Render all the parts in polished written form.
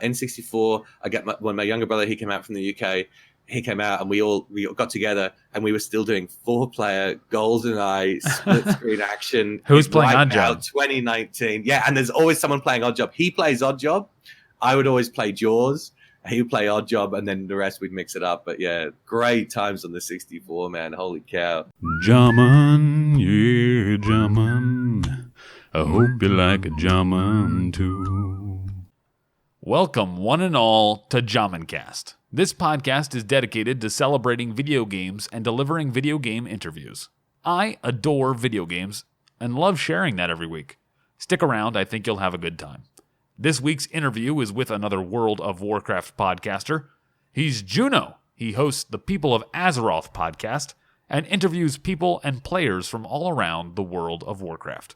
N64, when my younger brother, he came out from the UK. He came out and we all got together and we were still doing 4-player GoldenEye split screen action. Who's playing Oddjob? 2019. Yeah, and there's always someone playing Oddjob. He plays Oddjob. I would always play Jaws. He would play Oddjob, and then the rest we'd mix it up. But yeah, great times on the 64, man. Holy cow. Jaman, yeah, Jaman. I hope you like a Jaman too. Welcome, one and all, to JhamanCast. This podcast is dedicated to celebrating video games and delivering video game interviews. I adore video games and love sharing that every week. Stick around, I think you'll have a good time. This week's interview is with another World of Warcraft podcaster. He's Juno. He hosts the People of Azeroth Podcast and interviews people and players from all around the World of Warcraft.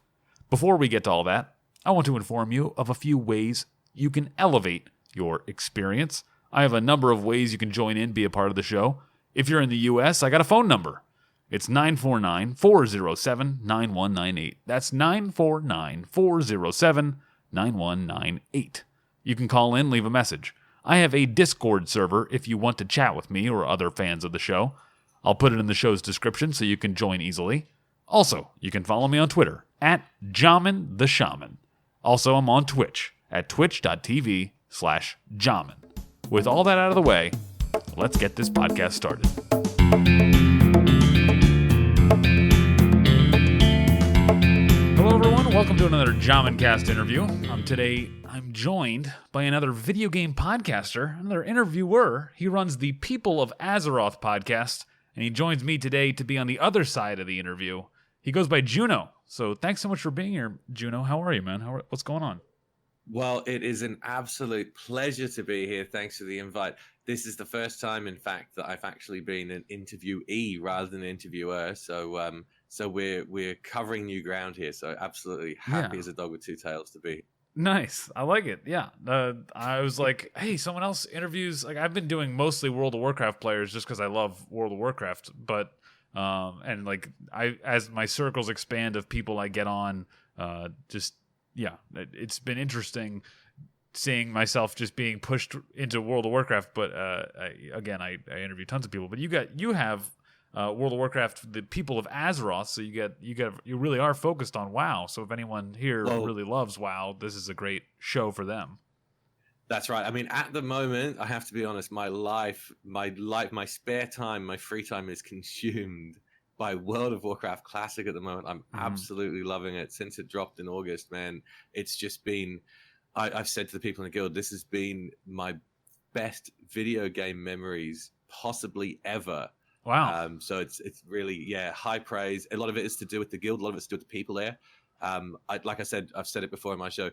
Before we get to all that, I want to inform you of a few ways you can elevate your experience. I have a number of ways you can join in, be a part of the show. If you're in the U.S., I got a phone number. It's 949-407-9198. That's 949-407-9198. You can call in, leave a message. I have a Discord server if you want to chat with me or other fans of the show. I'll put it in the show's description so you can join easily. Also, you can follow me on Twitter at JhamanTheShaman. Also, I'm on Twitch at twitch.tv/Jaman. With all that out of the way, let's get this podcast started. Hello, everyone. Welcome to another JhamanCast interview. Today, I'm joined by another video game podcaster, another interviewer. He runs the People of Azeroth Podcast, and he joins me today to be on the other side of the interview. He goes by Juno. So thanks so much for being here, Juno. How are you, man? What's going on? Well, it is an absolute pleasure to be here. Thanks for the invite. This is the first time, in fact, that I've actually been an interviewee rather than an interviewer. So we're covering new ground here. So absolutely happy as a dog with two tails to be. Nice. I like it. Yeah. I was like, hey, someone else interviews. Like, I've been doing mostly World of Warcraft players just because I love World of Warcraft. But and like as my circles expand of people I get on, it's been interesting seeing myself just being pushed into World of Warcraft. But I interview tons of people. But you have World of Warcraft, the People of Azeroth. So you really are focused on WoW. So if anyone here really loves WoW, this is a great show for them. That's right. I mean, at the moment, I have to be honest, my spare time, my free time is consumed by World of Warcraft Classic at the moment. I'm absolutely loving it. Since it dropped in August, man, it's just been, I've said to the people in the guild, this has been my best video game memories possibly ever. Wow. So it's really, high praise. A lot of it is to do with the guild. A lot of it's to do with the people there. Like I said, I've said it before in my show,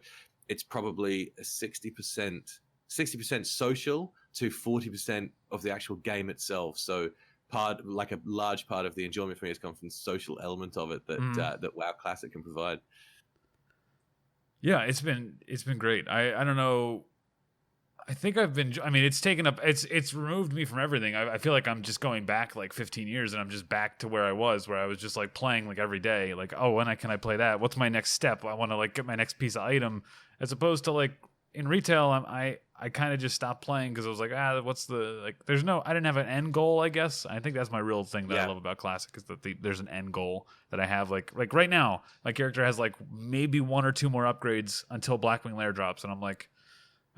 it's probably 60% social to 40% of the actual game itself. So a large part of the enjoyment for me has come from the social element of it that WoW Classic can provide. Yeah, it's been great. I don't know. I think it's taken up, it's removed me from everything. I feel like I'm just going back like 15 years and I'm just back to where I was just like playing like every day. Like, oh, when can I play that? What's my next step? I want to like get my next piece of item, as opposed to like in retail. I kind of just stopped playing because I was like, what's the, like, I didn't have an end goal, I guess. I think that's my real thing that I love about Classic is that there's an end goal that I have. Like right now, my character has like maybe one or two more upgrades until Blackwing Lair drops. And I'm like,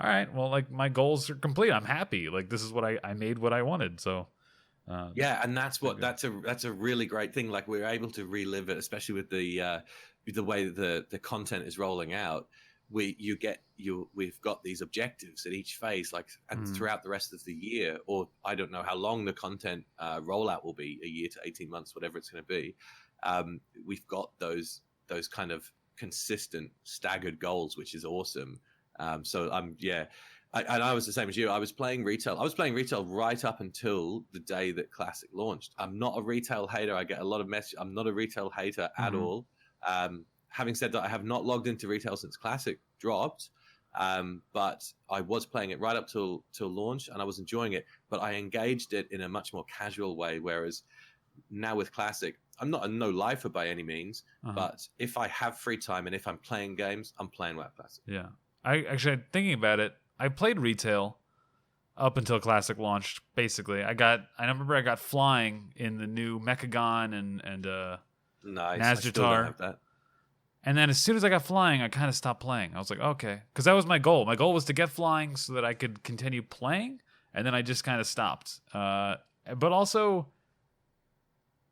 all right, well, like my goals are complete. I'm happy. Like this is what I made what I wanted. So and that's a really great thing. Like we're able to relive it, especially with the way that the content is rolling out. We've got these objectives at each phase, and throughout the rest of the year, or I don't know how long the content rollout will be, a year to 18 months, whatever it's going to be. We've got those kind of consistent staggered goals, which is awesome. I was the same as you. I was playing retail right up until the day that Classic launched. I'm not a retail hater. I get a lot of messages. I'm not a retail hater at all. Having said that, I have not logged into retail since Classic dropped, but I was playing it right up till launch, and I was enjoying it. But I engaged it in a much more casual way, whereas now with Classic, I'm not a no-lifer by any means, but if I have free time and if I'm playing games, I'm playing WoW Classic. Yeah. Thinking about it, I played retail up until Classic launched. Basically, I remember I got flying in the new Mechagon and nice. Nazjatar. I still don't have that. And then as soon as I got flying, I kind of stopped playing. I was like, okay, because that was my goal. My goal was to get flying so that I could continue playing, and then I just kind of stopped. But also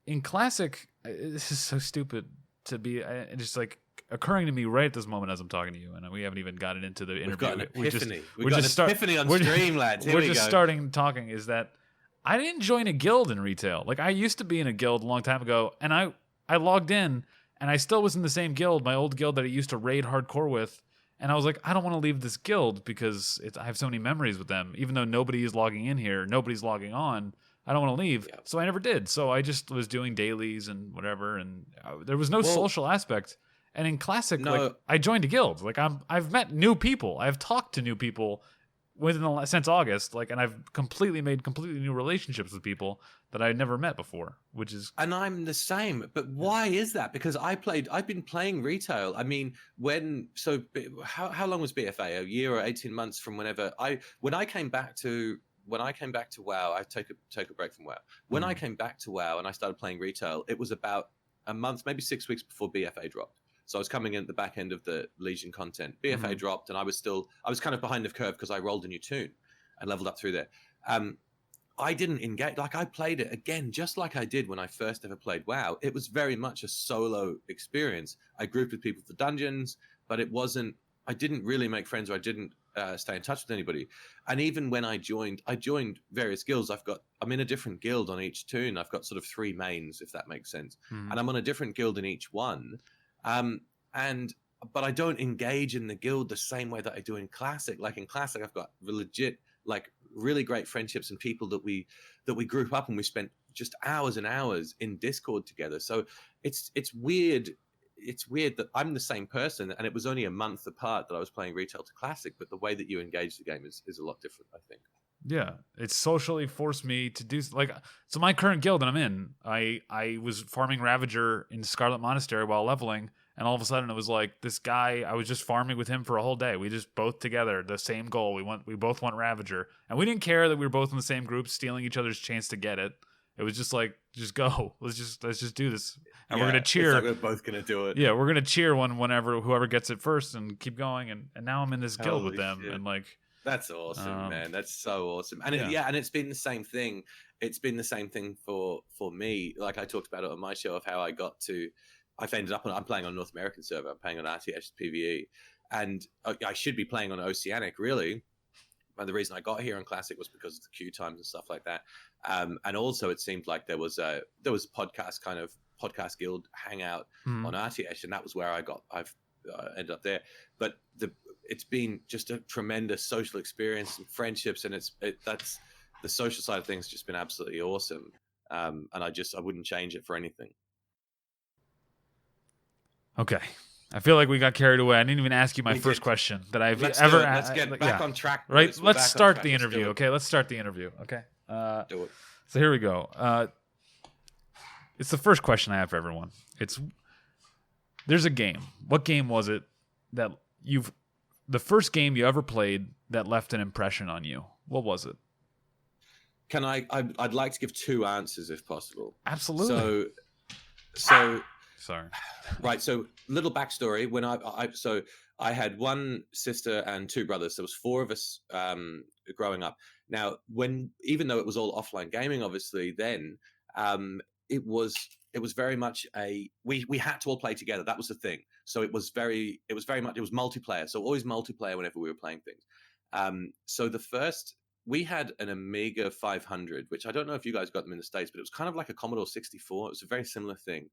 in Classic, this is so stupid to be just like occurring to me right at this moment as I'm talking to you, and we haven't even gotten into the interview. We've got an epiphany. We're just an epiphany on stream, lads. Here we're we just go. starting talking. Is that I didn't join a guild in retail. Like I used to be in a guild a long time ago, and I logged in, and I still was in the same guild, my old guild that I used to raid hardcore with. And I was like, I don't want to leave this guild because I have so many memories with them. Even though nobody is logging in here, nobody's logging on. I don't want to leave. So I never did. So I just was doing dailies and whatever. And there was no social aspect. And in Classic, like I joined a guild. Like I've met new people. I've talked to new people since August. Like, and I've made completely new relationships with people that I had never met before, which is. And I'm the same. But why is that? Because I've been playing retail. I mean, how long was BFA? A year or 18 months from when I came back to WoW, I took a break from WoW. When I came back to WoW and I started playing retail, it was about a month, maybe 6 weeks before BFA dropped. So I was coming in at the back end of the Legion content. BFA dropped, and I was kind of behind the curve because I rolled a new tune and leveled up through there. I didn't engage. Like I played it again, just like I did when I first ever played WoW. It was very much a solo experience. I grouped with people for dungeons, but I didn't really make friends, or I didn't stay in touch with anybody. And even when I joined various guilds. I'm in a different guild on each tune. I've got sort of 3 mains, if that makes sense. And I'm on a different guild in each one. But I don't engage in the guild the same way that I do in Classic. Like in Classic, I've got legit, like really great friendships and people that we group up, and we spent just hours and hours in Discord together. So it's weird. It's weird that I'm the same person, and it was only a month apart that I was playing retail to Classic, but the way that you engage the game is a lot different, I think. Yeah, it's socially forced me to do so my current guild that I'm in, I was farming Ravager in Scarlet Monastery while leveling, and all of a sudden it was like this guy, I was just farming with him for a whole day. We just both together, the same goal. We both want Ravager, and we didn't care that we were both in the same group, stealing each other's chance to get it. It was just like, just go. Let's just do this, and we're gonna cheer. It's like we're both gonna do it. Yeah, we're gonna cheer whenever whoever gets it first, and keep going. And now I'm in this guild with them, shit. and like. That's awesome, man. That's so awesome. And and it's been the same thing. It's been the same thing for me. Like I talked about it on my show of how I've ended up I'm playing on North American server. I'm playing on RTS PvE, and I should be playing on Oceanic really. But the reason I got here on Classic was because of the queue times and stuff like that. And also it seemed like there was a podcast guild hangout on RTS, and that was where I've ended up there. But it's been just a tremendous social experience and friendships, and that's the social side of things just been absolutely awesome. And I wouldn't change it for anything. Okay. I feel like we got carried away. I didn't even ask you my first question that I've ever asked. Let's get back on track. Right. Let's start the interview. Okay. Let's start the interview. Okay. Do it. So here we go. It's the first question I have for everyone. There's a game. What game was it that the first game you ever played that left an impression on you? What was it? I'd like to give 2 answers if possible. Absolutely. So sorry. Right. So little backstory. When I had 1 sister and 2 brothers. There was 4 of us growing up. Now, even though it was all offline gaming, obviously then it was very much we had to all play together. That was the thing. So it was multiplayer. So always multiplayer whenever we were playing things. So we had an Amiga 500, which I don't know if you guys got them in the States, but it was kind of like a Commodore 64. It was a very similar thing.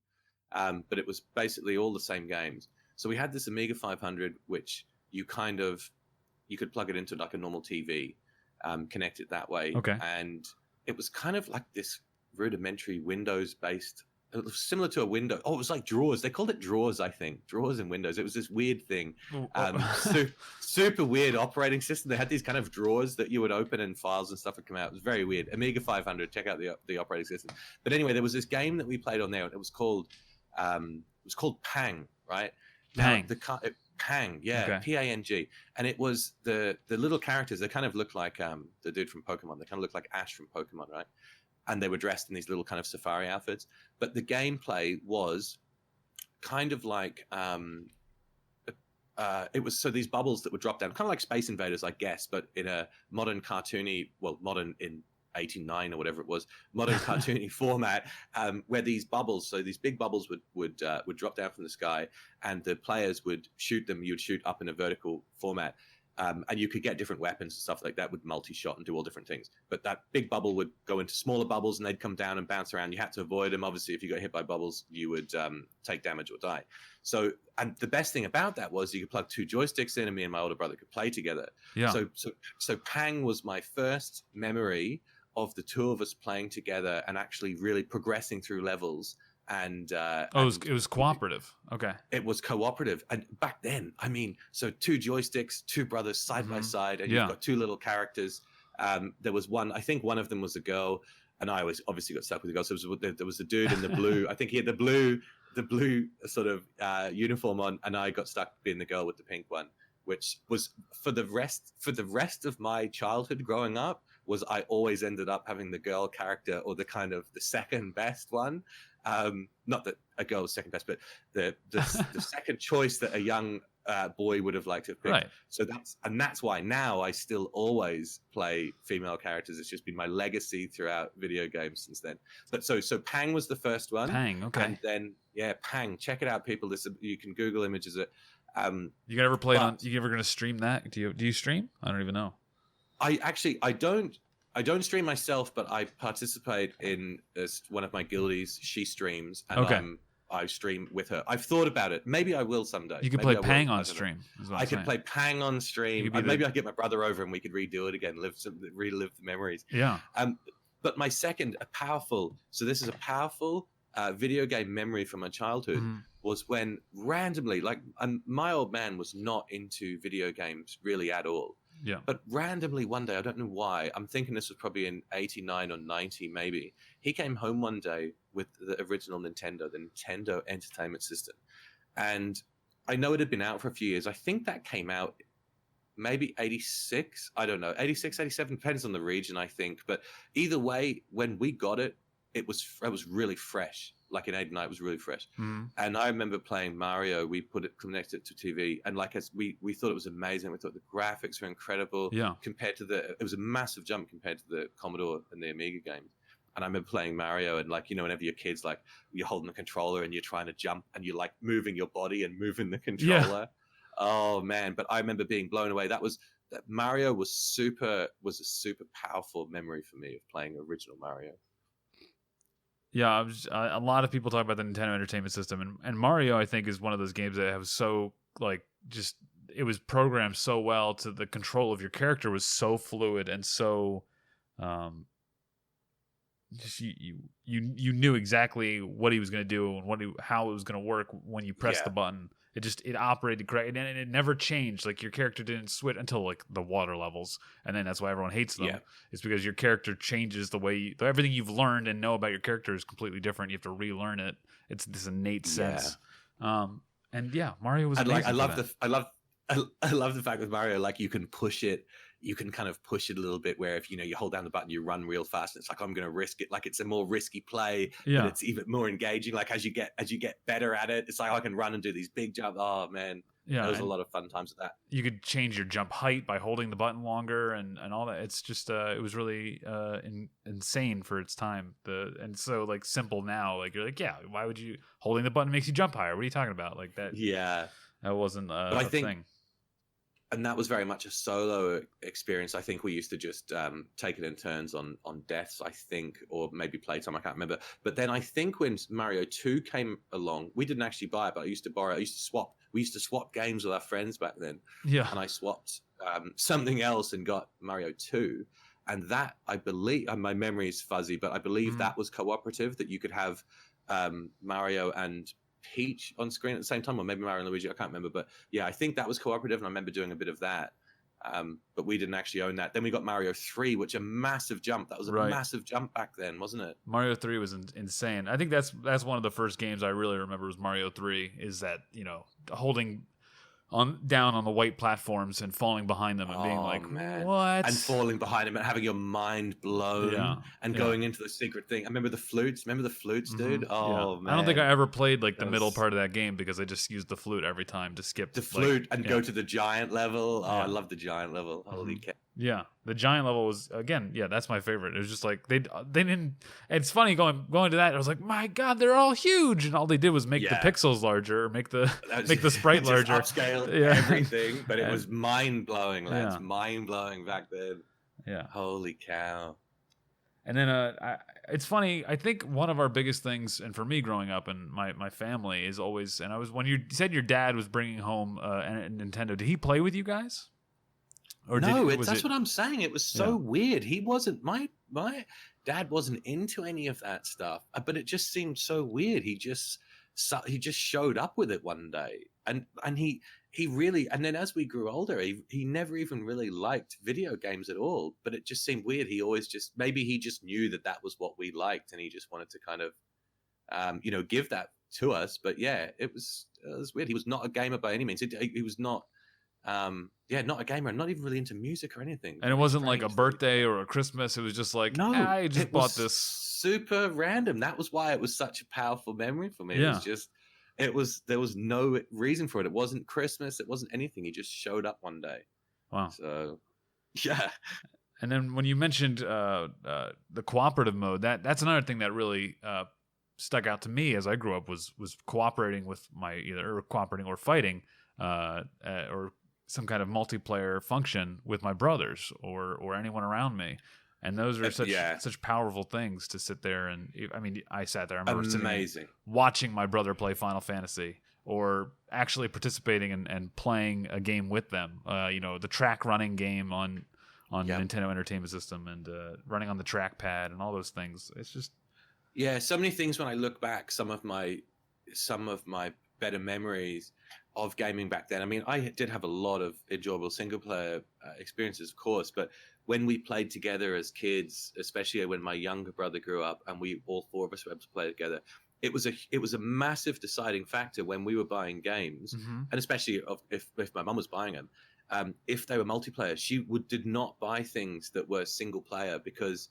But it was basically all the same games. So we had this Amiga 500, which you could plug it into like a normal TV, connect it that way. Okay. And it was kind of like this rudimentary Windows-based. It was similar to a window. Oh, it was like drawers. They called it drawers, I think. Drawers in Windows. It was this weird thing. Super weird operating system. They had these kind of drawers that you would open and files and stuff would come out. It was very weird. Amiga 500. Check out the operating system. But anyway, there was this game that we played on there, and it was called Pang, right? Pang. Pang, yeah, Okay. P-A-N-G. And it was the little characters. They kind of look like the dude from Pokemon. They kind of look like Ash from Pokemon, right? And they were dressed in these little kind of safari outfits. But the gameplay was kind of like it was so these bubbles that would drop down, kind of like Space Invaders, I guess, but in a modern cartoony, well, modern in 89 or whatever it was, modern cartoony format, where these bubbles, so these big bubbles would drop down from the sky, and the players would shoot them. You'd shoot up in a vertical format, and you could get different weapons and stuff like that with multi-shot and do all different things. But that big bubble would go into smaller bubbles, and they'd come down and bounce around. You had to avoid them. Obviously, if you got hit by bubbles, you would take damage or die. So, and the best thing about that was you could plug 2 joysticks in, and me and my older brother could play together. Yeah. So Pang was my first memory of the two of us playing together and actually really progressing through levels. And it was cooperative. Okay. It was cooperative. And back then, I mean, so 2 joysticks, 2 brothers side by side, and you've got 2 little characters. There was one, I think one of them was a girl, and I was obviously got stuck with the girl. So there was a dude in the blue. I think he had the blue sort of uniform on, and I got stuck being the girl with the pink one, which was for the rest of my childhood growing up, was I always ended up having the girl character, or the kind of the second best one. Not that a girl was second best, but the second choice that a young boy would have liked to have picked. Right. So that's why now I still always play female characters. It's just been my legacy throughout video games since then. But so Pang was the first one. Pang, okay. And then Pang. Check it out, people. You can Google images of it. You ever play on? You ever going to stream that? Do you stream? I don't even know. I don't stream myself, but I participate in one of my guildies. She streams, and I stream with her. I've thought about it. Maybe I will someday. You can play Pang on stream. I could play Pang on stream. Maybe I'll get my brother over and we could redo it again, relive the memories. Yeah. But my second, this is a powerful video game memory from my childhood, was when randomly, my old man was not into video games really at all. Yeah. But randomly one day, I don't know why, I'm thinking this was probably in 89 or 90 maybe, he came home one day with the original Nintendo, the Nintendo Entertainment System. And I know it had been out for a few years. I think that came out maybe 86. I don't know. 86, 87, depends on the region, I think. But either way, when we got it, it was really fresh. Like in 89, it was really fresh. And I remember playing Mario. We connected it to TV, and we thought it was amazing. We thought the graphics were incredible. Yeah. Compared to it was a massive jump compared to the Commodore and the Amiga games. And I remember playing Mario, and whenever your kids, you're holding the controller and you're trying to jump, and you're moving your body and moving the controller. Yeah. Oh man! But I remember being blown away. That Mario was a super powerful memory for me of playing original Mario. Yeah, a lot of people talk about the Nintendo Entertainment System, and Mario, I think, is one of those games that have so it was programmed so well to the control of your character was so fluid and so, just you knew exactly what he was going to do and how it was going to work when you pressed the button. It operated great, and it never changed. Your character didn't switch until the water levels, and then that's why everyone hates them. Yeah. It's because your character changes the way everything you've learned and know about your character is completely different. You have to relearn it. It's this innate sense. And Mario was. I love the fact with Mario, you can push it. You can kind of push it a little bit where if you hold down the button, you run real fast. And it's I'm going to risk it. It's a more risky play, but it's even more engaging. As you get better at it, it's I can run and do these big jumps. Oh man, there was a lot of fun times with that. You could change your jump height by holding the button longer and all that. It's just it was really insane for its time. And so simple now. You're why would you holding the button makes you jump higher? What are you talking about? That. Yeah, that wasn't a thing. And that was very much a solo experience. I think we used to just take it in turns on deaths, I think, or maybe playtime. I can't remember. But then I think when Mario 2 came along, we didn't actually buy it, but I used to borrow it. I used to swap. We used to swap games with our friends back then. Yeah. And I swapped something else and got Mario 2. And that, I believe, my memory is fuzzy, but I believe that was cooperative, that you could have Mario and Peach on screen at the same time, or maybe Mario and Luigi, I can't remember, but I think that was cooperative, and I remember doing a bit of that, but we didn't actually own that. Then we got Mario 3, which a massive jump. That was a massive jump back then, wasn't it? Mario 3 was insane. I think that's one of the first games I really remember was Mario 3, is that holding down on the white platforms and falling behind them and being like, man. what? And falling behind him and having your mind blown and going into the secret thing. I remember the flutes. Remember the flutes, dude? Oh, man. I don't think I ever played like the middle part of that game because I just used the flute every time to skip the flute and go to the giant level. Oh, I love the giant level. Holy cow. Yeah, the giant level was again. Yeah, that's my favorite. It was just like they didn't. It's funny going to that. I was like, my God, they're all huge, and all they did was make the pixels larger, or make the sprite larger, upscale everything. But it was mind blowing, lads. Yeah. Mind blowing back then. Yeah, holy cow. And then it's funny. I think one of our biggest things, and for me growing up and my family is always, and I was when you said your dad was bringing home a Nintendo. Did he play with you guys? Or no, that's what I'm saying. It was so weird. He wasn't my dad wasn't into any of that stuff, but it just seemed so weird. He just showed up with it one day, and he really. And then as we grew older, he never even really liked video games at all. But it just seemed weird. He always maybe he just knew that was what we liked, and he just wanted to kind of, give that to us. But yeah, it was weird. He was not a gamer by any means. He was not. Not a gamer, not even really into music or anything. And it wasn't like a birthday or a Christmas. It was just like, I just bought this. Super random. That was why it was such a powerful memory for me. Yeah. There was no reason for it. It wasn't Christmas. It wasn't anything. He just showed up one day. Wow. So, yeah. And then when you mentioned the cooperative mode, that's another thing that really stuck out to me as I grew up was cooperating with either cooperating or fighting or some kind of multiplayer function with my brothers or anyone around me. And those are such powerful things to sit there and, I mean, I sat there. I remember sitting watching my brother play Final Fantasy or actually participating and playing a game with them. The track running game on the Nintendo Entertainment System and running on the trackpad and all those things. It's just so many things when I look back. Some of my better memories of gaming back then. I mean, I did have a lot of enjoyable single player experiences, of course, but when we played together as kids, especially when my younger brother grew up and all four of us were able to play together, it was a massive deciding factor when we were buying games, and especially if my mum was buying them, if they were multiplayer, she did not buy things that were single player because,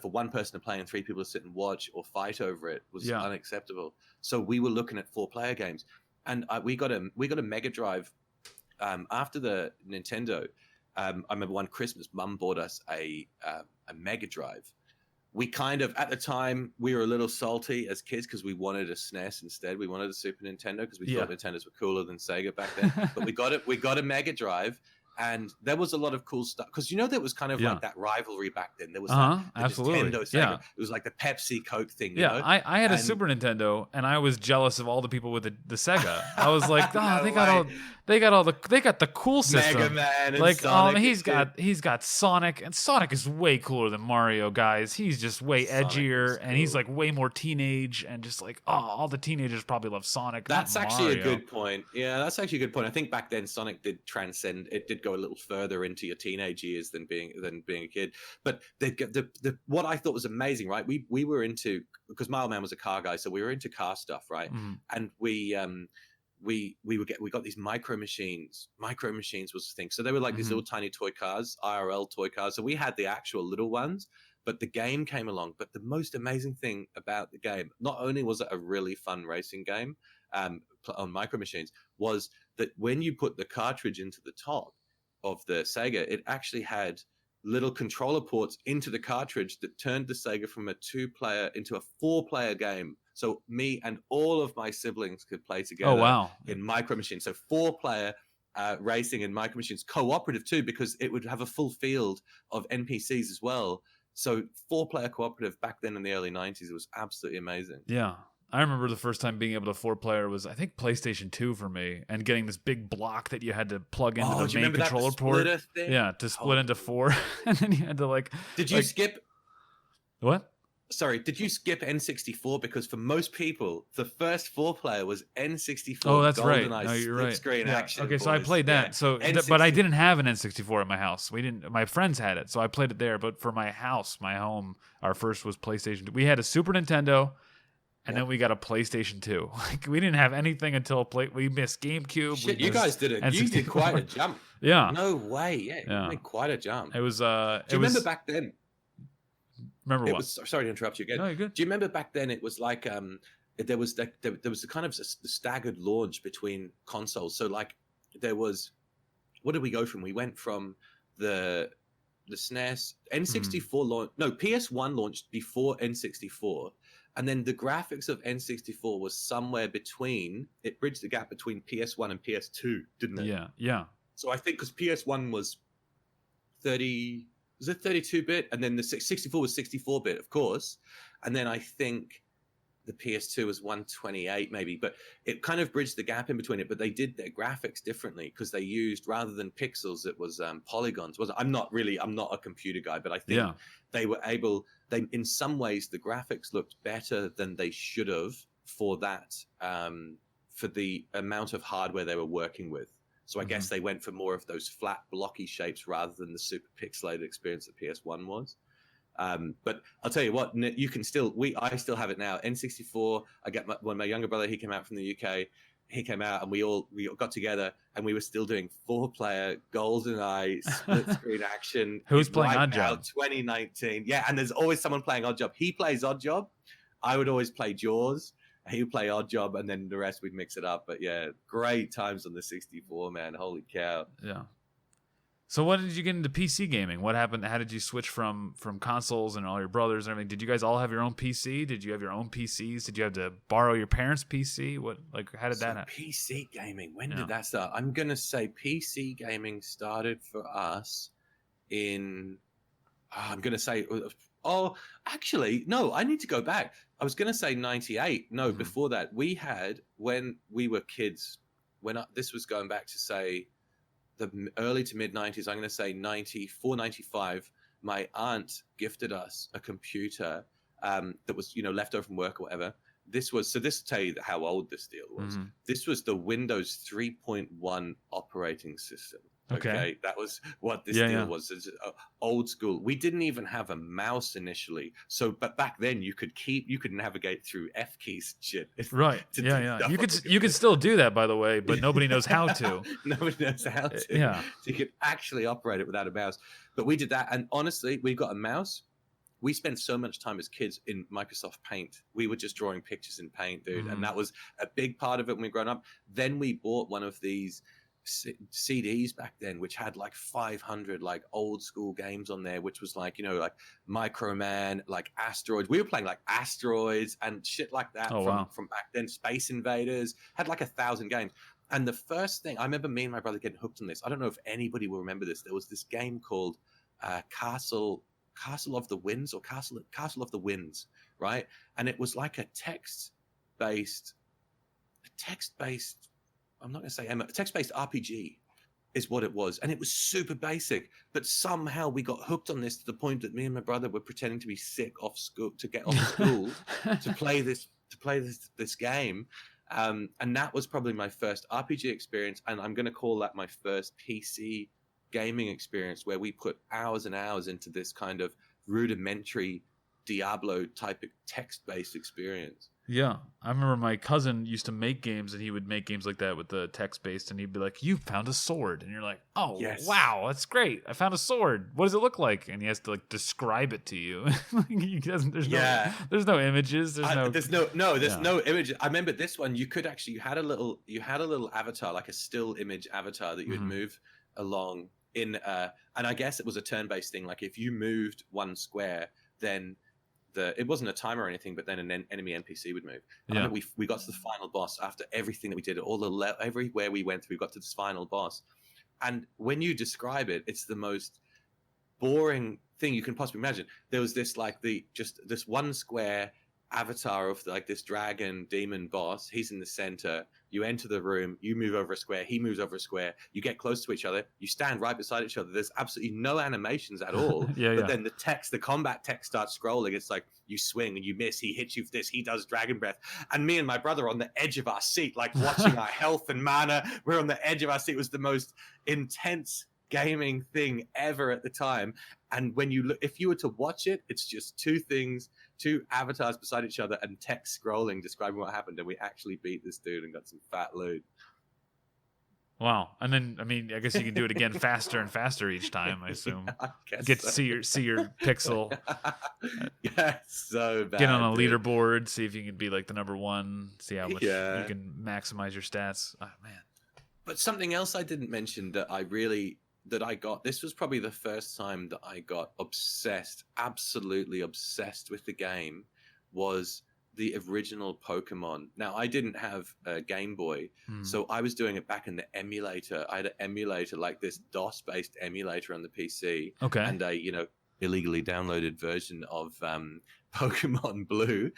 for one person to play and three people to sit and watch or fight over it was unacceptable. So we were looking at 4-player games. And we got a Mega Drive after the Nintendo. I remember one Christmas, Mum bought us a Mega Drive. We kind of, at the time, we were a little salty as kids because we wanted a SNES instead. We wanted a Super Nintendo because we thought Nintendos were cooler than Sega back then. But we got a Mega Drive. And there was a lot of cool stuff because there was kind of like that rivalry back then. There was the absolutely. Nintendo, Sega. It was like the Pepsi Coke thing. You know? I had a Super Nintendo, and I was jealous of all the people with the Sega. I was like, they got the cool system. Mega Man, and like Sonic he's got Sonic, and Sonic is way cooler than Mario, guys. He's just way edgier, and he's like way more teenage, and just like all the teenagers probably love Sonic. That's actually a good point. Yeah, that's actually a good point. I think back then Sonic did transcend. It did go a little further into your teenage years than being a kid. But the what I thought was amazing, right? We were into, because my old man was a car guy, so we were into car stuff, right? And we got these micro machines. Micro machines was the thing. So they were like these little tiny toy cars, IRL toy cars. So we had the actual little ones, but the game came along. But the most amazing thing about the game, not only was it a really fun racing game on micro machines, was that when you put the cartridge into the top of the Sega, it actually had little controller ports into the cartridge that turned the Sega from a 2-player into a 4-player game. So me and all of my siblings could play together in micro machines. So 4-player racing in micro machines, cooperative too, because it would have a full field of NPCs as well. So 4-player cooperative back then in the early 90s, it was absolutely amazing. Yeah. I remember the first time being able to 4-player was, I think, PlayStation 2 for me, and getting this big block that you had to plug into the main controller port. Thing? Yeah, to split into 4, and then you had to Did you skip? What? Sorry, did you skip N64? Because for most people, the first 4-player was N64. Oh, that's GoldenEye right. No, you're right. Screen action. Okay, so I played that. So, but I didn't have an N64 at my house. We didn't. My friends had it, so I played it there. But for my house, my home, our first was PlayStation 2. We had a Super Nintendo. And then we got a PlayStation 2. Like we didn't have anything until we missed GameCube. Shit, you guys did it. You did quite a jump. Yeah. No way. Yeah, you made quite a jump. It was. Do you remember back then? Remember what? Sorry to interrupt you again. No, you're good. Do you remember back then? It was like there was a kind of a staggered launch between consoles. So like there was, what did we go from? We went from the SNES, N64 launched. No, PS1 launched before N64. And then the graphics of N64 was somewhere between, it bridged the gap between PS1 and PS2, didn't it? Yeah. So I think because PS1 was 32-bit? And then the 64 was 64-bit, of course. And then I think the PS2 was 128 maybe, but it kind of bridged the gap in between it. But they did their graphics differently because they used, rather than pixels, it was polygons. I'm not a computer guy, but I think they were able, in some ways, the graphics looked better than they should have for that, for the amount of hardware they were working with. So I guess they went for more of those flat, blocky shapes rather than the super pixelated experience that PS1 was. But I'll tell you what, you can still, I still have it now. N64, I get when my younger brother, he came out from the UK, he came out and we all got together and we were still doing 4-player GoldenEye split screen action. Who's playing Oddjob? 2019. Yeah, and there's always someone playing Oddjob. He plays Oddjob. I would always play Jaws. He would play Oddjob, and then the rest we'd mix it up. But yeah, great times on the 64, man. Holy cow. Yeah. So what did you get into PC gaming? What happened? How did you switch from consoles and all your brothers and everything? Did you guys all have your own PC? Did you have your own PCs? Did you have to borrow your parents' PC? How did that happen? PC gaming, when did that start? I'm going to say PC gaming started for us in, I'm going to say, actually, no, I need to go back. I was going to say 98. No, before that, we had, when we were kids, this was going back to say, the early to mid 90s, I'm going to say 94, 95, my aunt gifted us a computer that was, left over from work or whatever. This will tell you how old this deal was. This was the Windows 3.1 operating system. Okay. That was what this deal was. It's old school. We didn't even have a mouse initially. But back then you could navigate through F keys shit. Right. Yeah. You could still do that, by the way, but nobody knows how to. Nobody knows how to. Yeah. So you could actually operate it without a mouse. But we did that. And honestly, we got a mouse. We spent so much time as kids in Microsoft Paint. We were just drawing pictures in Paint, dude. And that was a big part of it when we were growing up. Then we bought one of these CDs back then, which had like 500 like old school games on there, which was like, like Microman, like Asteroids. We were playing like Asteroids and shit like that from back then. Space Invaders, had like 1,000 games. And the first thing, I remember me and my brother getting hooked on this. I don't know if anybody will remember this. There was this game called Castle of the Winds or Castle of the Winds, right? And it was like a text-based, I'm not going to say text-based RPG is what it was. And it was super basic, but somehow we got hooked on this to the point that me and my brother were pretending to be sick off school, to get off school to play this game. And that was probably my first RPG experience. And I'm going to call that my first PC gaming experience, where we put hours and hours into this kind of rudimentary Diablo type of text-based experience. Yeah, I remember my cousin used to make games, and he would make games like that with the text-based, and he'd be like, "You found a sword," and you're like, "Oh, yes. Wow, that's great! I found a sword. What does it look like?" And he has to like describe it to you. There's no images. There's no images. I remember this one. You had a little avatar, like a still image avatar that you would move along in, and I guess it was a turn-based thing. Like if you moved one square, then it wasn't a timer or anything, but then an enemy NPC would move. And we got to the final boss after everything that we did, everywhere we went through, we got to this final boss. And when you describe it, it's the most boring thing you can possibly imagine. There was this this one square avatar of like this dragon demon boss. He's in the center. You enter the room, you move over a square, he moves over a square, you get close to each other, you stand right beside each other. There's absolutely no animations at all. But then the combat text starts scrolling. It's like you swing and you miss, he hits you for this, he does dragon breath. And me and my brother are on the edge of our seat, like watching our health and mana. We're on the edge of our seat. It was the most intense gaming thing ever at the time. And when you look, if you were to watch it, it's just two avatars beside each other and text scrolling describing what happened. And we actually beat this dude and got some fat loot. Wow. And then, I mean, I guess you can do it again faster and faster each time, I assume. I guess Get so. to see your pixel. Yeah, so bad. Get on a dude. leaderboard, see if you can be like the number one, see how much Yeah. you can maximize your stats. Oh, man. But something else I didn't mention that I got, this was probably the first time that I got obsessed, absolutely obsessed with the game, was the original Pokemon. Now, I didn't have a Game Boy, so I was doing it back in the emulator. I had an emulator, like this DOS-based emulator on the PC. Okay. And a, illegally downloaded version of Pokemon Blue.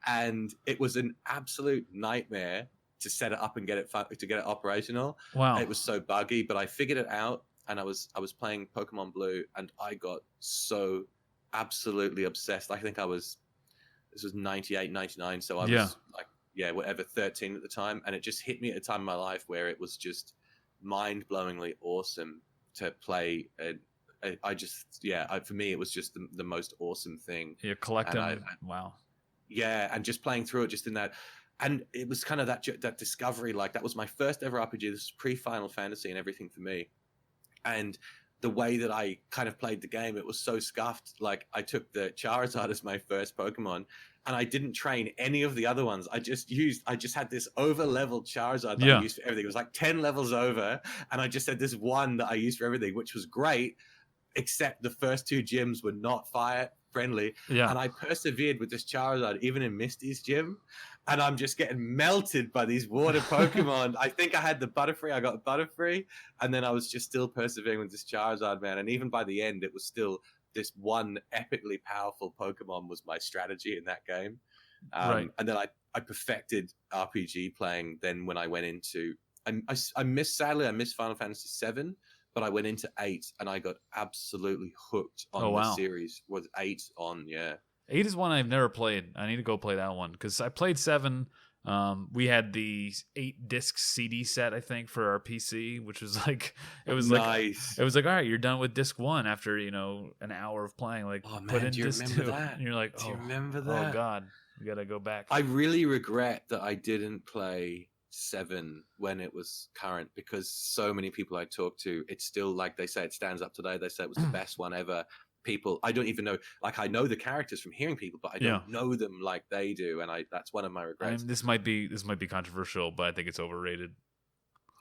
And it was an absolute nightmare to set it up and get it operational. Wow. It was so buggy, but I figured it out, and I was playing Pokemon Blue, and I got so absolutely obsessed. I think this was 98, 99, so I was 13 at the time, and it just hit me at a time in my life where it was just mind-blowingly awesome to play. For me, it was just the most awesome thing. Yeah, collect them. Wow. Yeah, and just playing through it, just in that. And it was kind of that discovery, like that was my first ever RPG. This was pre-Final Fantasy and everything for me. And the way that I kind of played the game, it was so scuffed. Like I took the Charizard as my first Pokemon, and I didn't train any of the other ones. I just had this over-leveled Charizard that I used for everything. It was like 10 levels over, and I just had this one that I used for everything, which was great, except the first two gyms were not fire friendly. Yeah. And I persevered with this Charizard, even in Misty's gym. And I'm just getting melted by these water Pokemon. I think I had the Butterfree. I got Butterfree. And then I was just still persevering with this Charizard, man. And even by the end, it was still this one epically powerful Pokemon was my strategy in that game. Right. And then I perfected RPG playing then when I went into... I missed Final Fantasy VII, but I went into 8 and I got absolutely hooked on the series with 8 on, 8 is one I've never played. I need to go play that one because I played 7. We had the 8-disc CD set, I think, for our PC, which was like nice. It was like, all right, you're done with disc 1 after an hour of playing. Like, oh man, put in do you disc remember 2. that? And you're like, do you remember that? Oh god, we gotta go back. I really regret that I didn't play 7 when it was current, because so many people I talked to, it's still like they say it stands up today. They say it was the best one ever. People, I don't even know, like I know the characters from hearing people, but I don't know them like they do, and that's one of my regrets. This might be controversial, but I think it's overrated.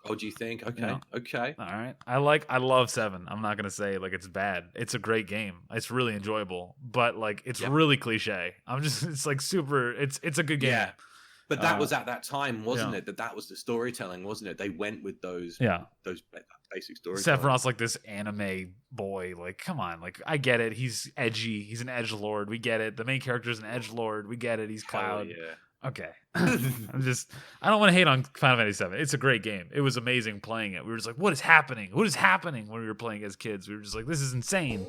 Oh, do you think? Okay, okay, all right. I love 7. I'm not gonna say like it's bad. It's a great game. It's really enjoyable, but like it's really cliche. It's like super. It's a good game. Yeah. But that was at that time, wasn't it? That was the storytelling, wasn't it? They went with those basic stories. Sephiroth's like this anime boy. Like, come on. Like, I get it. He's edgy. He's an edgelord. We get it. The main character's an edgelord. We get it. He's Cloud. Yeah. Okay. I don't want to hate on Final Fantasy VII. It's a great game. It was amazing playing it. We were just like, what is happening? What is happening when we were playing as kids? We were just like, this is insane.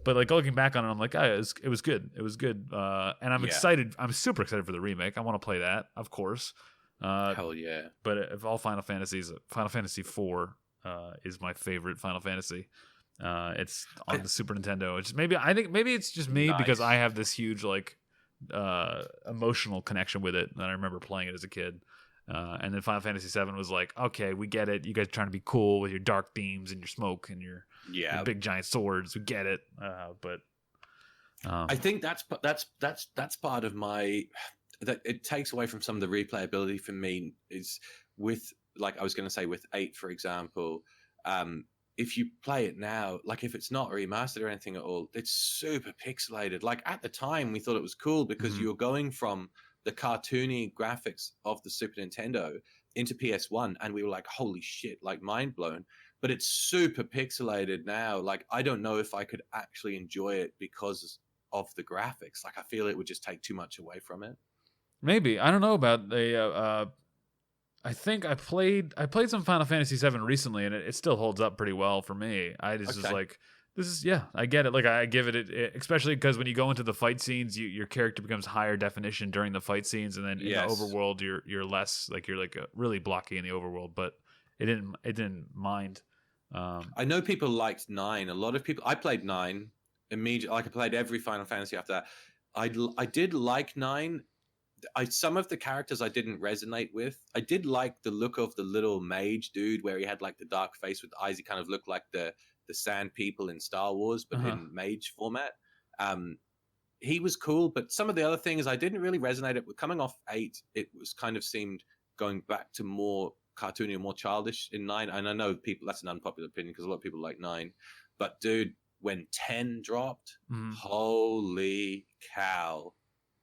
But like looking back on it, I'm like, oh, it was good. It was good. And I'm excited. I'm super excited for the remake. I want to play that, of course. Hell yeah. But of all Final Fantasies, Final Fantasy IV is my favorite Final Fantasy. It's on the Super Nintendo. I think maybe it's just me because I have this huge like emotional connection with it. And I remember playing it as a kid. And then Final Fantasy VII was like, okay, we get it. You guys are trying to be cool with your dark beams and your smoke and your big giant swords. We get it. But I think that's part of my, that it takes away from some of the replayability for me is with, like I was going to say with 8, for example, if you play it now, like if it's not remastered or anything at all, it's super pixelated. Like at the time we thought it was cool because you were going from the cartoony graphics of the Super Nintendo into PS1, and we were like, holy shit, like mind blown. But it's super pixelated now. Like, I don't know if I could actually enjoy it because of the graphics. Like, I feel it would just take too much away from it. Maybe. I don't know about the I think I played some Final Fantasy VII recently, and it still holds up pretty well for me. I just like, this is, I get it. Like, I give it especially because when you go into the fight scenes, your character becomes higher definition during the fight scenes, and then in the overworld, you're less, like, you're like really blocky in the overworld, but it didn't mind. I know people liked 9. A lot of people. I played 9 immediately. Like I played every Final Fantasy after that. I did like 9. Some of the characters I didn't resonate with. I did like the look of the little mage dude, where he had like the dark face with eyes. He kind of looked like the Sand People in Star Wars, but in mage format. He was cool, but some of the other things I didn't really resonate with. Coming off 8, it was kind of seemed going back to more cartoony and more childish in 9. And I know people, that's an unpopular opinion because a lot of people like 9. But dude, when 10 dropped, holy cow.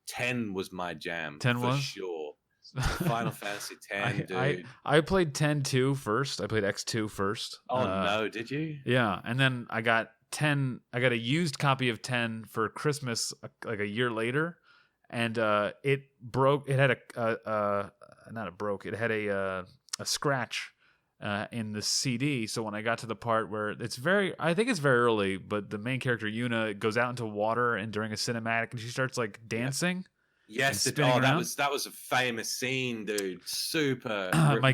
10 was my jam. 10 for was? Sure. Final Fantasy 10, dude. I played 10-2 first. I played X2 first. Oh, no, did you? Yeah, and then I got 10. I got a used copy of 10 for Christmas like a year later, and it broke. It had It had a scratch in the CD. So when I got to the part where I think it's very early, but the main character Juno goes out into water and during a cinematic, and she starts like dancing. Yes, that was a famous scene, dude. Super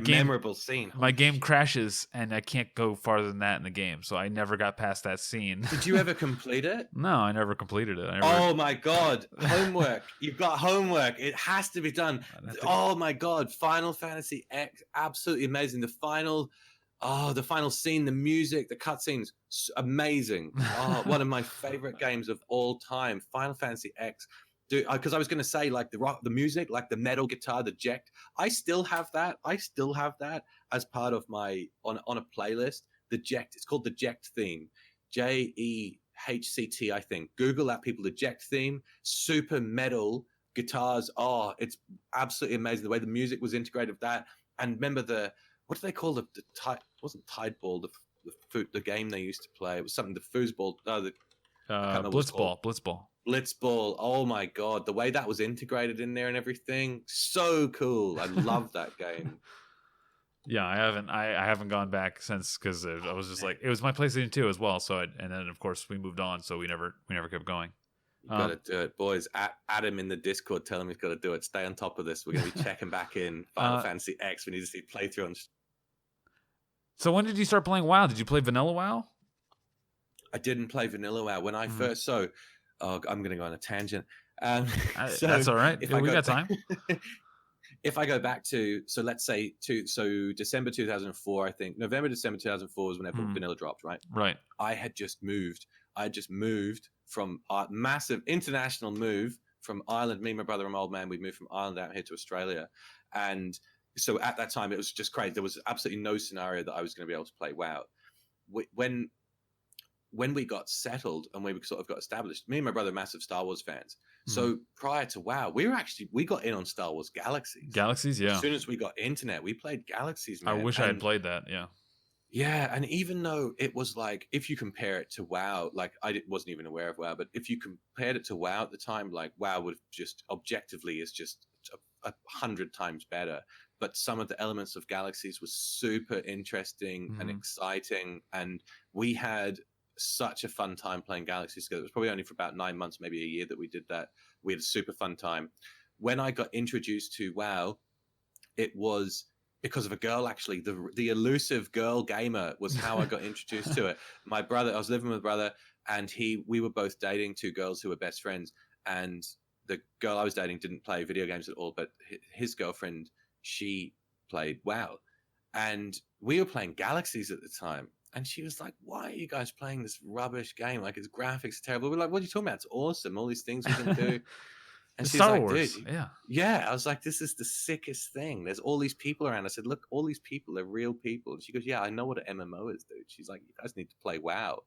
memorable scene. My game crashes, and I can't go farther than that in the game, so I never got past that scene. Did you ever complete it? No, I never completed it. Oh my god, homework! You've got homework. It has to be done. Oh my god, Final Fantasy X, absolutely amazing. The final scene, the music, the cutscenes, amazing. Oh, one of my favorite games of all time, Final Fantasy X. Dude, because I was going to say, like the music, like the metal guitar, the Ject. I still have that. As part of my on a playlist. The Ject. It's called the Ject theme. JEHCT, I think. Google that, people. The Ject theme. Super metal guitars. Oh, it's absolutely amazing the way the music was integrated with that. And remember what do they call the wasn't Tide Ball the game they used to play? It was something, the foosball. Blitzball. Oh my god, the way that was integrated in there and everything, so cool. I love that game. Yeah, I haven't gone back since, because I was just like, it was my PlayStation 2 as well. So and then of course we moved on, so we never kept going. You got to do it, boys. Add him in the Discord. Tell him he's got to do it. Stay on top of this. We're going to be checking back in Final Fantasy X. We need to see playthrough on. So when did you start playing WoW? Did you play Vanilla WoW? I didn't play Vanilla WoW when I first. So, I'm going to go on a tangent. So that's all right. We got time. If I go back to, so let's say December 2004, I think November, December 2004 was whenever Vanilla dropped, right? Right. I had just moved from a massive international move from Ireland. Me and my brother and my old man, we moved from Ireland out here to Australia. And so at that time, it was just crazy. There was absolutely no scenario that I was going to be able to play WoW. When we got settled and we sort of got established, me and my brother are massive Star Wars fans. So prior to WoW, we got in on Star Wars Galaxies. Galaxies, yeah. As soon as we got internet, we played Galaxies, man. I wish I had played that, yeah. Yeah, and even though it was like, if you compare it to WoW, like wasn't even aware of WoW, but if you compared it to WoW at the time, like WoW would just objectively is just 100 times better. But some of the elements of Galaxies was super interesting and exciting, and we had such a fun time playing Galaxies together. It was probably only for about 9 months, maybe a year that we did that. We had a super fun time. When I got introduced to WoW, it was because of a girl, actually. The elusive girl gamer was how I got introduced to it. My brother, I was living with a brother, and we were both dating two girls who were best friends. And the girl I was dating didn't play video games at all, but his girlfriend, she played WoW. And we were playing Galaxies at the time. And she was like, why are you guys playing this rubbish game? Like, its graphics are terrible. We're like, what are you talking about? It's awesome. All these things we can do. And she's Star like, Wars. dude, Yeah. Yeah. I was like, this is the sickest thing. There's all these people around. I said, look, all these people are real people. And she goes, yeah, I know what an MMO is, dude. She's like, you guys need to play WoW.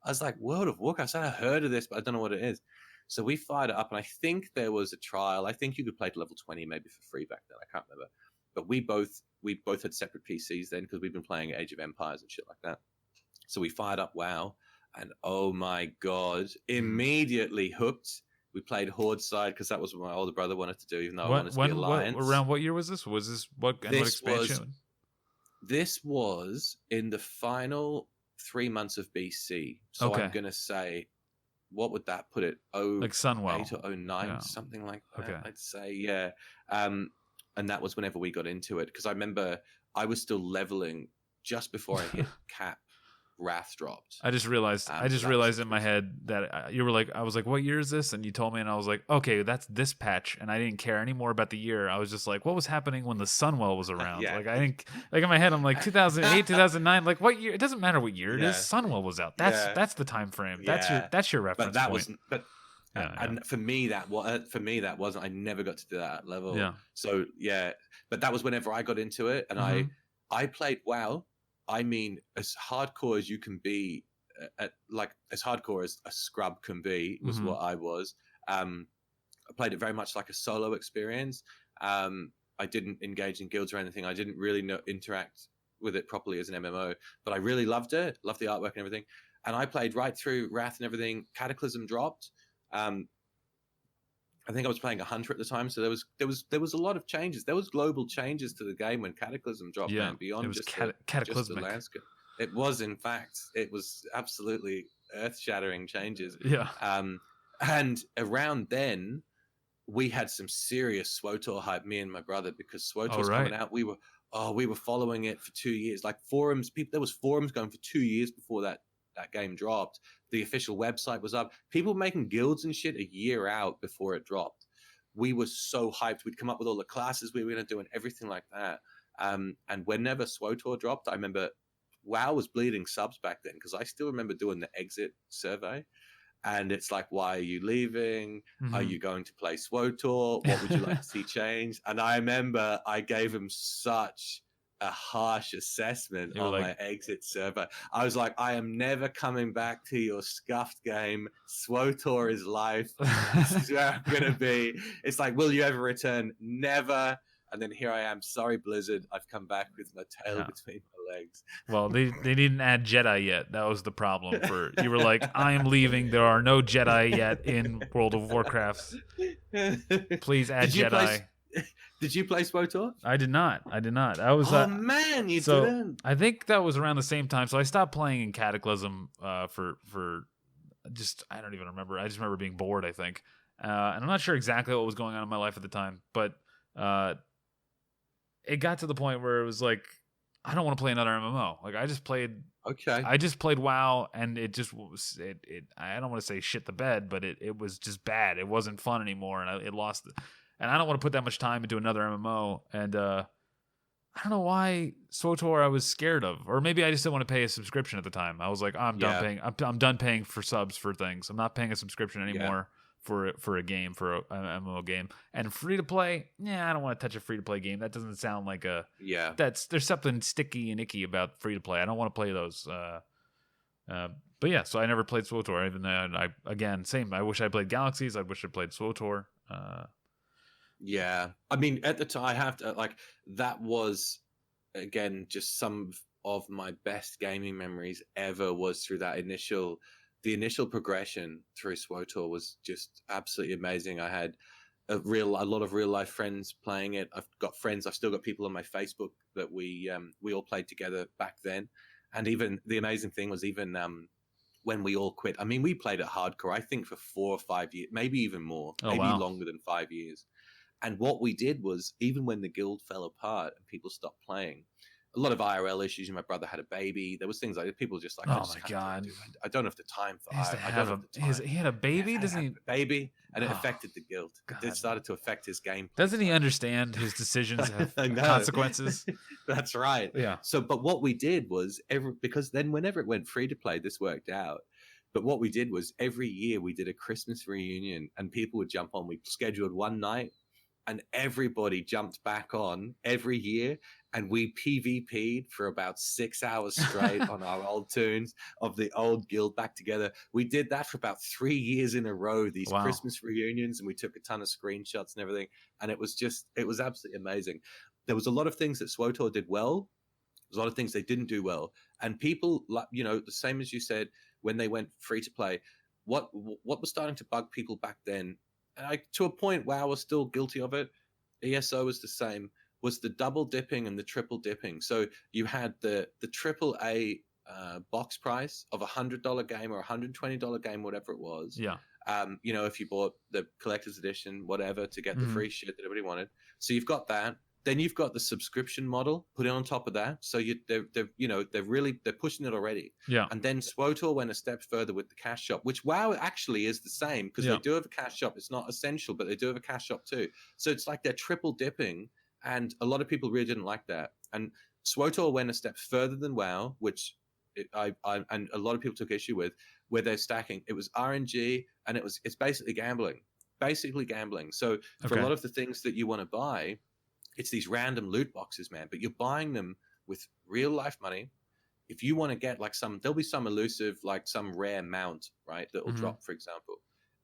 I was like, World of Warcraft. I said, I heard of this, but I don't know what it is. So we fired it up, and I think there was a trial. I think you could play to level 20 maybe for free back then. I can't remember. But we both had separate PCs then, because we've been playing Age of Empires and shit like that. So we fired up WoW, and oh my god, immediately hooked. We played Horde side because that was what my older brother wanted to do, even though I wanted to be Alliance. Around what year was this? Was this what expansion? This was in the final 3 months of BC. So okay. I'm going to say, what would that put it? Like Sunwell. 08 or 09, something like that. Okay. I'd say, yeah. And that was whenever we got into it, because I remember I was still leveling just before I hit cap. Wrath dropped. I just realized in my head that you were like, I was like, what year is this? And you told me, and I was like, okay, that's this patch. And I didn't care anymore about the year. I was just like, what was happening when the Sunwell was around? Like, I think, like in my head, I'm like 2008, 2009. Like, what year? It doesn't matter what year it is. Sunwell was out. That's the time frame. That's your reference. But that point. And for me that wasn't. I never got to do that level. Yeah. So but that was whenever I got into it, and I played WoW. I mean, as hardcore as you can be, as hardcore as a scrub can be, was what I was. I played it very much like a solo experience. I didn't engage in guilds or anything. I didn't really interact with it properly as an MMO, but I really loved it. Loved the artwork and everything. And I played right through Wrath and everything. Cataclysm dropped. I think I was playing a hunter at the time, so there was a lot of changes. There was global changes to the game when Cataclysm dropped, man, beyond just the landscape. It was, in fact, it was absolutely earth-shattering changes. Yeah. And around then, we had some serious SWTOR hype, me and my brother, because SWTOR was coming out. We were following it for 2 years, like forums. There was forums going for 2 years before that game dropped. The official website was up. People making guilds and shit a year out before it dropped. We were so hyped. We'd come up with all the classes we were going to do and everything like that. And whenever SWTOR dropped, I remember WoW was bleeding subs back then, because I still remember doing the exit survey. And it's like, why are you leaving? Are you going to play SWTOR? What would you like to see change? And I remember I gave him such a harsh assessment on my exit server. I was like, I am never coming back to your scuffed game. SWTOR is life. This is where I'm gonna be. It's like, will you ever return? Never. And then here I am. Sorry, Blizzard. I've come back with my tail between my legs. Well, they didn't add Jedi yet. That was the problem. You were like, I am leaving. There are no Jedi yet in World of Warcraft. Please add Jedi. Did you play SWTOR? I did not. I was. Man, you didn't. I think that was around the same time. So I stopped playing in Cataclysm for just, I don't even remember. I just remember being bored, I think, and I'm not sure exactly what was going on in my life at the time, but it got to the point where it was like, I don't want to play another MMO. Like, I just played. Okay. I just played WoW, and it just was. I don't want to say shit the bed, but it was just bad. It wasn't fun anymore, and it lost. And I don't want to put that much time into another MMO. And I don't know why SWTOR I was scared of, or maybe I just didn't want to pay a subscription at the time. I was like, I'm done paying. I'm done paying for subs for things. I'm not paying a subscription anymore for a game, for an MMO game. And free to play, I don't want to touch a free to play game. That doesn't sound like a there's something sticky and icky about free to play. I don't want to play those. But yeah, so I never played SWTOR. Even though again, same. I wish I played Galaxies. I wish I played SWTOR. Yeah, I mean, at the time, I have to that was again just some of my best gaming memories ever. Was through the initial progression through SWTOR was just absolutely amazing. I had a lot of real life friends playing it. I've got friends. I've still got people on my Facebook that we all played together back then. And even the amazing thing was when we all quit. I mean, we played it hardcore. I think for 4 or 5 years, maybe even more, longer than 5 years. And what we did was, even when the guild fell apart and people stopped playing, a lot of IRL issues. My brother had a baby. There was things like people just like, oh my god, I don't have the time for. He had a baby. Doesn't he? Baby, and it affected the guild. It started to affect his game. Doesn't he understand his decisions have consequences? That's right. Yeah. So, but what we did was because then whenever it went free to play, this worked out. But what we did was every year we did a Christmas reunion, and people would jump on. We scheduled one night. And everybody jumped back on every year, and we PvP'd for about 6 hours straight on our old tunes of the old guild back together. We did that for about 3 years in a row, these Christmas reunions, and we took a ton of screenshots and everything. And it was absolutely amazing. There was a lot of things that SWTOR did well. There's a lot of things they didn't do well. And people, the same as you said, when they went free to play, what was starting to bug people back then, to a point, WoW was still guilty of it. ESO was the same. Was the double dipping and the triple dipping. So you had the triple A box price of $100 game or $120 game, whatever it was. Yeah. If you bought the collector's edition, whatever, to get the free shit that everybody wanted. So you've got that. Then you've got the subscription model put on top of that. So they're pushing it already. Yeah. And then SWTOR went a step further with the cash shop, which WoW actually is the same, because they do have a cash shop. It's not essential, but they do have a cash shop too. So it's like they're triple dipping, and a lot of people really didn't like that. And SWTOR went a step further than WoW, which and a lot of people took issue with, where they're stacking. It was RNG, and it's basically gambling. So for a lot of the things that you want to buy, it's these random loot boxes, man, but you're buying them with real life money. If you want to get like there'll be some elusive, like some rare mount, right, that will drop, for example.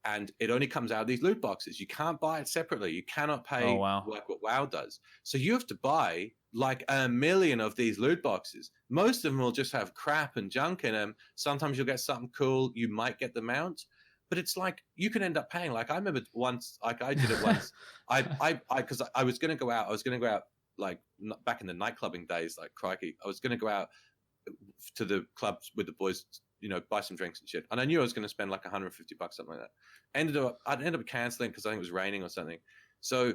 And it only comes out of these loot boxes. You can't buy it separately. You cannot pay like what WoW does. So you have to buy like 1 million of these loot boxes. Most of them will just have crap and junk in them. Sometimes you'll get something cool. You might get the mount. But it's like you can end up paying. Like I remember once, like I did it once. Because I was going to go out. I was going to go out like back in the nightclubbing days. Like crikey, I was going to go out to the clubs with the boys, buy some drinks and shit. And I knew I was going to spend like $150, something like that. I'd end up canceling because I think it was raining or something. So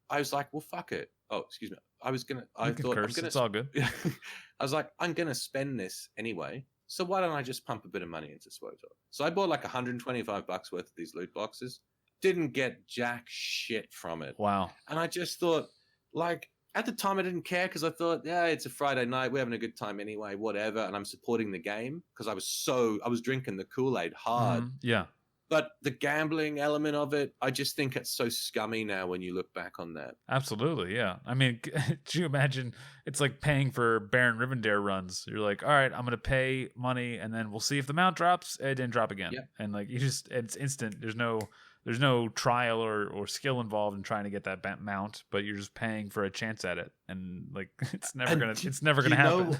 I was like, well, fuck it. Oh, excuse me. I thought it's all good. I was like, I'm going to spend this anyway. So why don't I just pump a bit of money into SWTOR? So I bought like $125 worth of these loot boxes. Didn't get jack shit from it. Wow. And I just thought, like, at the time I didn't care because I thought, yeah, it's a Friday night. We're having a good time anyway, whatever. And I'm supporting the game because I was drinking the Kool-Aid hard. Yeah. But the gambling element of it, I just think it's so scummy now when you look back on that. Absolutely, yeah. I mean, do you imagine it's like paying for Baron Rivendare runs? You're like, all right, I'm going to pay money, and then we'll see if the mount drops. It didn't drop again. Yep. And like it's instant. There's no trial or skill involved in trying to get that mount, but you're just paying for a chance at it, and like it's never gonna happen.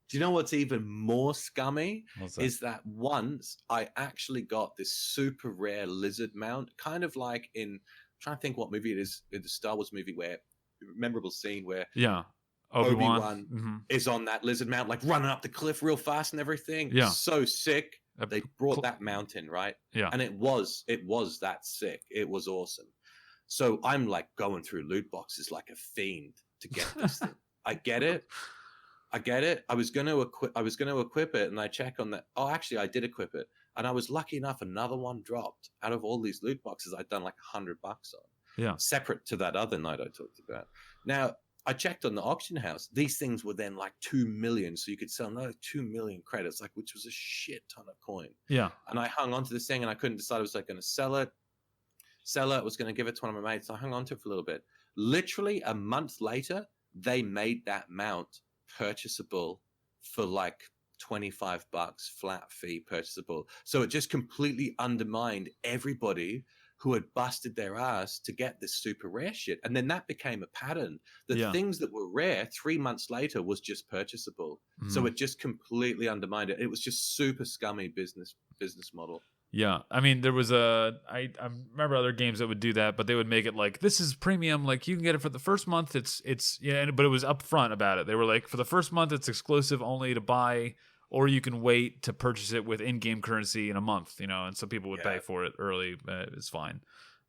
Do you know what's even more scummy? Is that once I actually got this super rare lizard mount, kind of like I'm trying to think what movie it is, in the Star Wars movie, where memorable scene where Obi-Wan is on that lizard mount, like running up the cliff real fast and everything. Yeah, so sick. They brought that mount in, right? Yeah, and it was that sick. It was awesome. So I'm like going through loot boxes like a fiend to get this thing. I get it. I was going to equip it, and I check on that. Oh, actually, I did equip it, and I was lucky enough. Another one dropped out of all these loot boxes. I'd done like $100 on. Yeah, separate to that other night I talked about. Now I checked on the auction house. These things were then like 2 million, so you could sell another 2 million credits, like which was a shit ton of coin. Yeah, and I hung on to this thing, and I couldn't decide. I was like going to sell it. I was going to give it to one of my mates. So I hung on to it for a little bit. Literally a month later, they made that mount purchasable for like $25 flat fee purchasable. So it just completely undermined everybody who had busted their ass to get this super rare shit. And then that became a pattern. The things that were rare 3 months later was just purchasable. So it just completely undermined it. It was just super scummy business model. Yeah, I mean, there was I remember other games that would do that, but they would make it like, this is premium, like you can get it for the first month. But it was upfront about it. They were like, for the first month, it's exclusive only to buy, or you can wait to purchase it with in-game currency in a month, and so people would pay for it early. It's fine.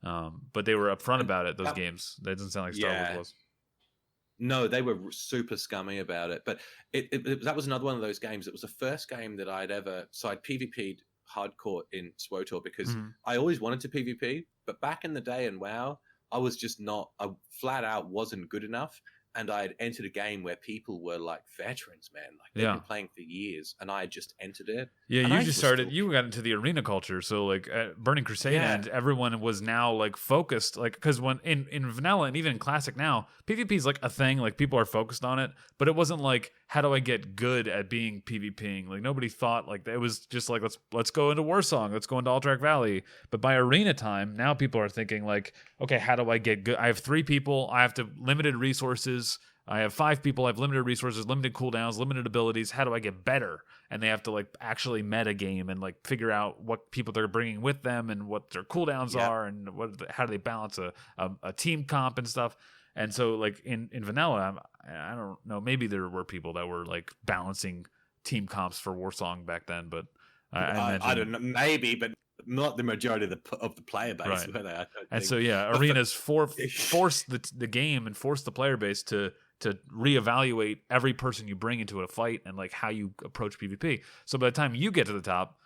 But they were upfront about it, those games. That doesn't sound like Star Wars was. No, they were super scummy about it. But that was another one of those games. It was the first game that I'd PvP'd hardcore in SWTOR because I always wanted to PvP, but back in the day in WoW, I flat out wasn't good enough. And I had entered a game where people were like veterans, man. Like they've been playing for years, and I had just entered it. Yeah, you got into the arena culture. So like at Burning Crusade, and everyone was now like focused, like because when in vanilla and even in classic now, PvP is like a thing. Like people are focused on it, but it wasn't like, how do I get good at being PvPing? Like nobody thought like that. It was just like, let's go into Warsong, let's go into Alterac Valley. But by arena time, now people are thinking like, okay, how do I get good? I have 3 people, I have limited resources. I have 5 people, I have limited resources, limited cooldowns, limited abilities. How do I get better? And they have to like actually meta game and like figure out what people they're bringing with them and what their cooldowns are and how do they balance a team comp and stuff. And so like in vanilla, I don't know, maybe there were people that were like balancing team comps for Warsong back then, but I imagine, I don't know, maybe, but not the majority of the player base. Right. Were they? I don't And think. so arenas force the game and force the player base to reevaluate every person you bring into a fight and like how you approach PvP. So by the time you get to the top,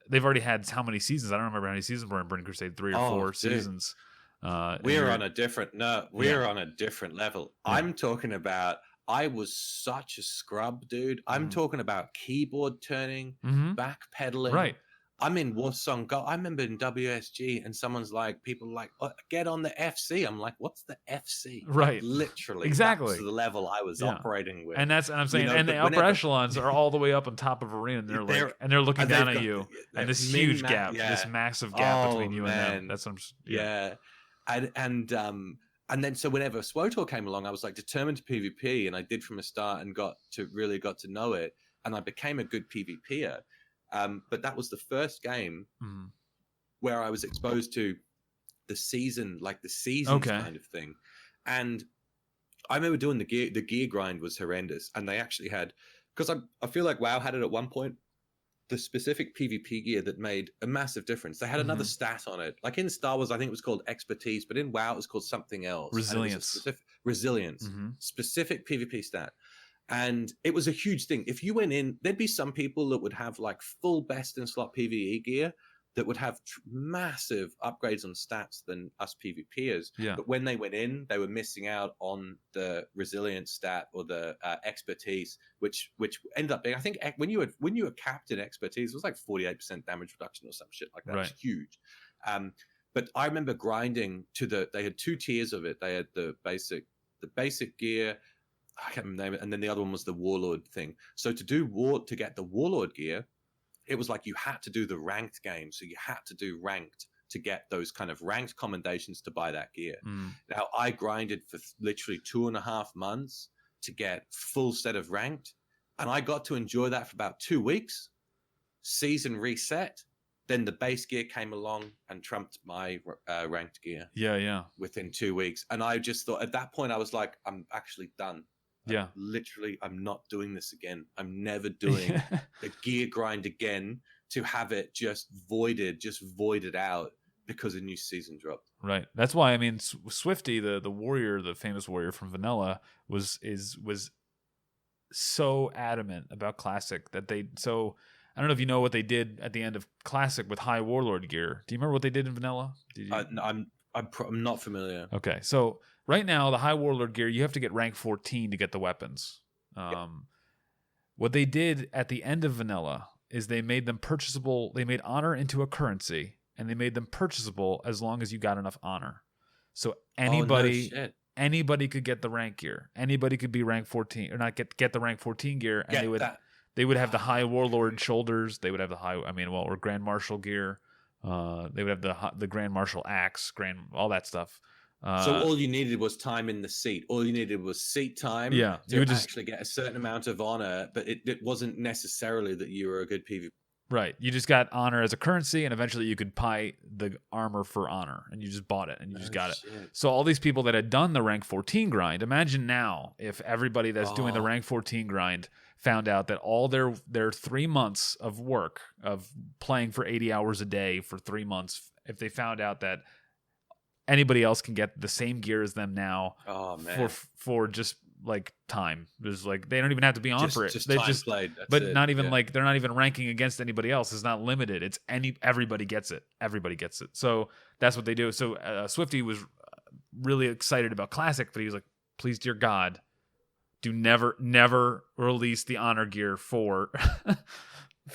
they've already had how many seasons? I don't remember how many seasons were in Burning Crusade, 3 or 4 seasons. We're on a different on a different level. Yeah. I'm talking about I was such a scrub, dude. I'm talking about keyboard turning, backpedaling. Right. I'm in Warsong Go. I remember in WSG and someone's like, people like, oh, get on the FC. I'm like, what's the FC? Right. Like, literally. Exactly. That's the level I was operating with. And I'm saying, and the upper echelons are all the way up on top of arena and they're looking down at you. And this huge gap, this massive gap between you and them. That's what I'm And then so whenever SWTOR came along, I was like determined to PvP, and I did from the start and got to know it, and I became a good PvPer. But that was the first game where I was exposed to the season kind of thing. And I remember doing the gear grind was horrendous, and they actually had, because I feel like WoW had it at one point, the specific PvP gear that made a massive difference. They had another stat on it. Like in Star Wars, I think it was called expertise, but in WoW, it was called something else. Resilience. Specific PvP stat. And it was a huge thing. If you went in, there'd be some people that would have like full best in slot PvE gear that would have massive upgrades on stats than us PvPers. Yeah. But when they went in, they were missing out on the resilience stat or the expertise, which ended up being, I think, when you were capped in expertise, it was like 48% damage reduction or some shit like that. Right. It was huge. But I remember grinding they had 2 tiers of it. They had the basic gear, I can't remember the name of it, and then the other one was the Warlord thing. So to get the Warlord gear, it was like you had to do the ranked game. So you had to do ranked to get those kind of ranked commendations to buy that gear. Now, I grinded for literally 2.5 months to get full set of ranked, and I got to enjoy that for about 2 weeks. Season reset, then the base gear came along and trumped my ranked gear. Yeah. Within 2 weeks. And I just thought, at that point, I was like, I'm actually done. Yeah. Literally, I'm not doing this again. I'm never doing the gear grind again to have it just voided out because a new season dropped. Right. That's why, I mean, Swifty, the warrior, the famous warrior from Vanilla, was so adamant about Classic that I don't know if you know what they did at the end of Classic with High Warlord gear. Do you remember what they did in Vanilla? I'm not familiar. Okay, so right now, the High Warlord gear, you have to get rank 14 to get the weapons. What they did at the end of Vanilla is they made them purchasable. They made honor into a currency, and they made them purchasable as long as you got enough honor. So anybody could get the rank gear. Anybody could be rank 14, or not get the rank 14 gear, and they would have the High Warlord shoulders. They would have or Grand Marshal gear. They would have the Grand Marshal axe, all that stuff. So all you needed was time in the seat. All you needed was seat time to actually get a certain amount of honor, but it wasn't necessarily that you were a good PvP. Right. You just got honor as a currency, and eventually you could buy the armor for honor, and you just bought it, and you just got it. So all these people that had done the rank 14 grind, imagine now if everybody that's doing the rank 14 grind found out that all their 3 months of work, of playing for 80 hours a day for 3 months, if they found out that anybody else can get the same gear as them now for just like time. There's like, they don't even have to be on for it. They just played. Not even like, they're not even ranking against anybody else. It's not limited. It's everybody gets it. Everybody gets it. So that's what they do. So Swifty was really excited about Classic, but he was like, please, dear God, do never release the honor gear for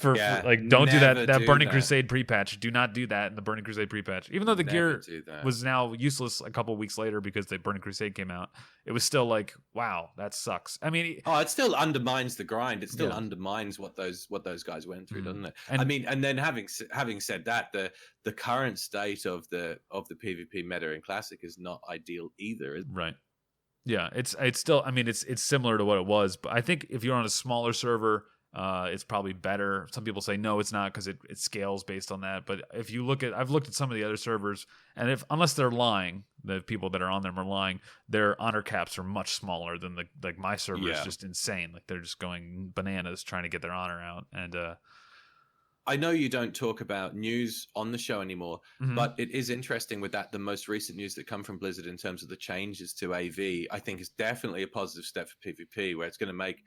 don't do that Burning Crusade pre-patch. Do not do that in the Burning Crusade pre-patch. Even though the gear was now useless a couple weeks later because the Burning Crusade came out, it was still like, wow, that sucks. I mean, it still undermines the grind. It still undermines what those guys went through, doesn't it? And then having said that, the current state of the PvP meta in Classic is not ideal either. Right. Yeah, it's still, I mean, it's similar to what it was, but I think if you're on a smaller server, it's probably better. Some people say no, it's not, because it scales based on that. But if you I've looked at some of the other servers, and unless they're lying, the people that are on them are lying, their honor caps are much smaller than my server is just insane. Like, they're just going bananas trying to get their honor out. And I know you don't talk about news on the show anymore, but it is interesting with that. The most recent news that come from Blizzard in terms of the changes to AV, I think is definitely a positive step for PvP, where it's going to make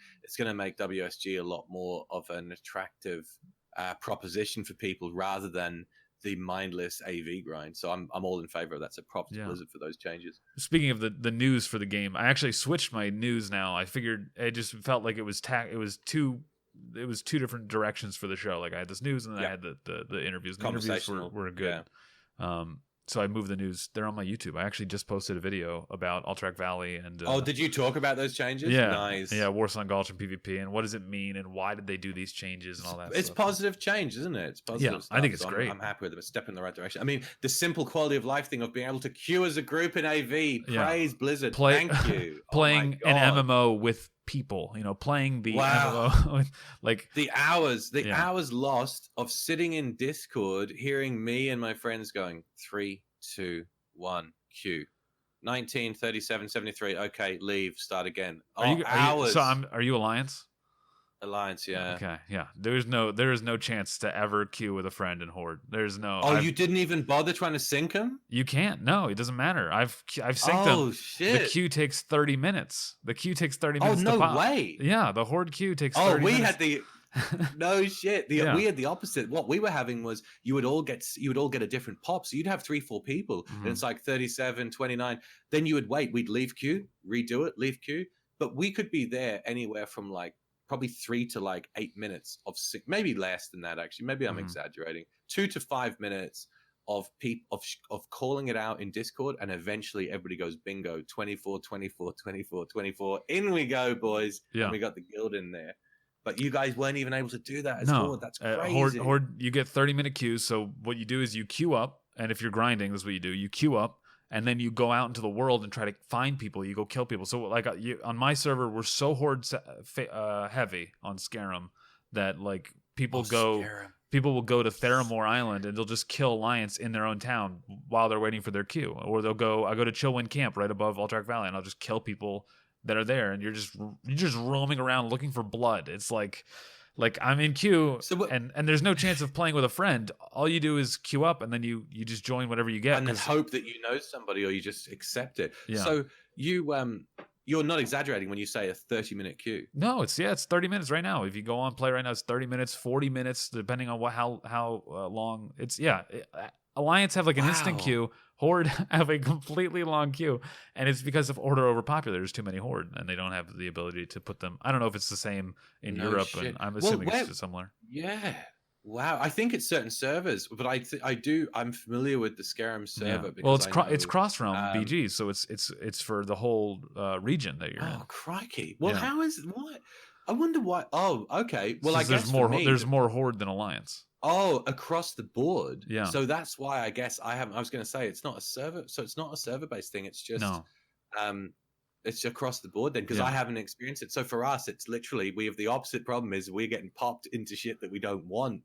WSG a lot more of an attractive proposition for people rather than the mindless AV grind. So I'm all in favor of that. So props to Blizzard for those changes. Speaking of the news for the game, I actually switched my news now. I figured it just felt like it was two different directions for the show. Like I had this news and then I had the interviews. The interviews were good. Yeah. So I moved the news. They're on my YouTube. I actually just posted a video about Alterac Valley and. Did you talk about those changes? Yeah, nice. Yeah, Warsong Gulch and PvP, and what does it mean, and why did they do these changes and all that? It's positive change, isn't it? It's positive. Yeah, I think it's great. I'm happy with it. It's a step in the right direction. I mean, the simple quality of life thing of being able to queue as a group in AV. Praise Blizzard. Thank you. Playing an MMO with people, playing the MMO, like the hours lost of sitting in Discord, hearing me and my friends going 3, 2, 1, queue. 19, 37, 73. Okay, leave, start again. Hours. Are you Alliance? Alliance, yeah. Okay, yeah. There is no chance to ever queue with a friend in Horde. There's no. You didn't even bother trying to sync him? You can't. No, it doesn't matter. I've synced them. Oh shit! The queue takes 30 minutes. Oh no way! Yeah, the Horde queue takes. 30 minutes. Had the. No shit. We had the opposite. What we were having was you would all get a different pop. So you'd have 3-4 people, and it's like 37, 29. Then you would wait. We'd leave queue, redo it, leave queue. But we could be there anywhere from like probably 3 to like 8 minutes of maybe less than that actually. Maybe I'm exaggerating. 2 to 5 minutes of calling it out in Discord, and eventually everybody goes bingo. 24, 24, 24, 24. In we go, boys. Yeah. And we got the guild in there. But you guys weren't even able to do that as Horde. That's crazy. Horde, you get 30-minute queues. So what you do is you queue up, and if you're grinding, that's what you do. You queue up, and then you go out into the world and try to find people. You go kill people. So like on my server, we're so Horde heavy on Scarum that like people will go to Theramore Island and they'll just kill Alliance in their own town while they're waiting for their queue. Or I go to Chillwind Camp right above Alterac Valley, and I'll just kill people that are there, and you're just roaming around looking for blood. It's like I'm in queue, and there's no chance of playing with a friend. All you do is queue up, and then you just join whatever you get, and then hope that you know somebody, or you just accept it. Yeah. So you're not exaggerating when you say a 30-minute queue. No, it's 30 minutes right now. If you go on play right now, it's 30 minutes, 40 minutes, depending on how long. It's Alliance have like an instant queue. Horde have a completely long queue, and it's because of Horde are overpopular. There's too many Horde, and they don't have the ability to put them. I don't know if it's the same in Europe, and I'm assuming it's similar. Yeah. Wow. I think it's certain servers, but I'm familiar with the Scarum server. Yeah. Well, it's cross-realm BG, so it's for the whole region that you're in. Oh, crikey. Well, what? I wonder why. Oh, okay. Well, I guess there's more Horde than Alliance. Oh, across the board. Yeah. So that's why I guess I was going to say it's not a server. So it's not a server-based thing. It's just it's across the board then, because I haven't experienced it. So for us, it's literally we have the opposite problem. Is we're getting popped into shit that we don't want.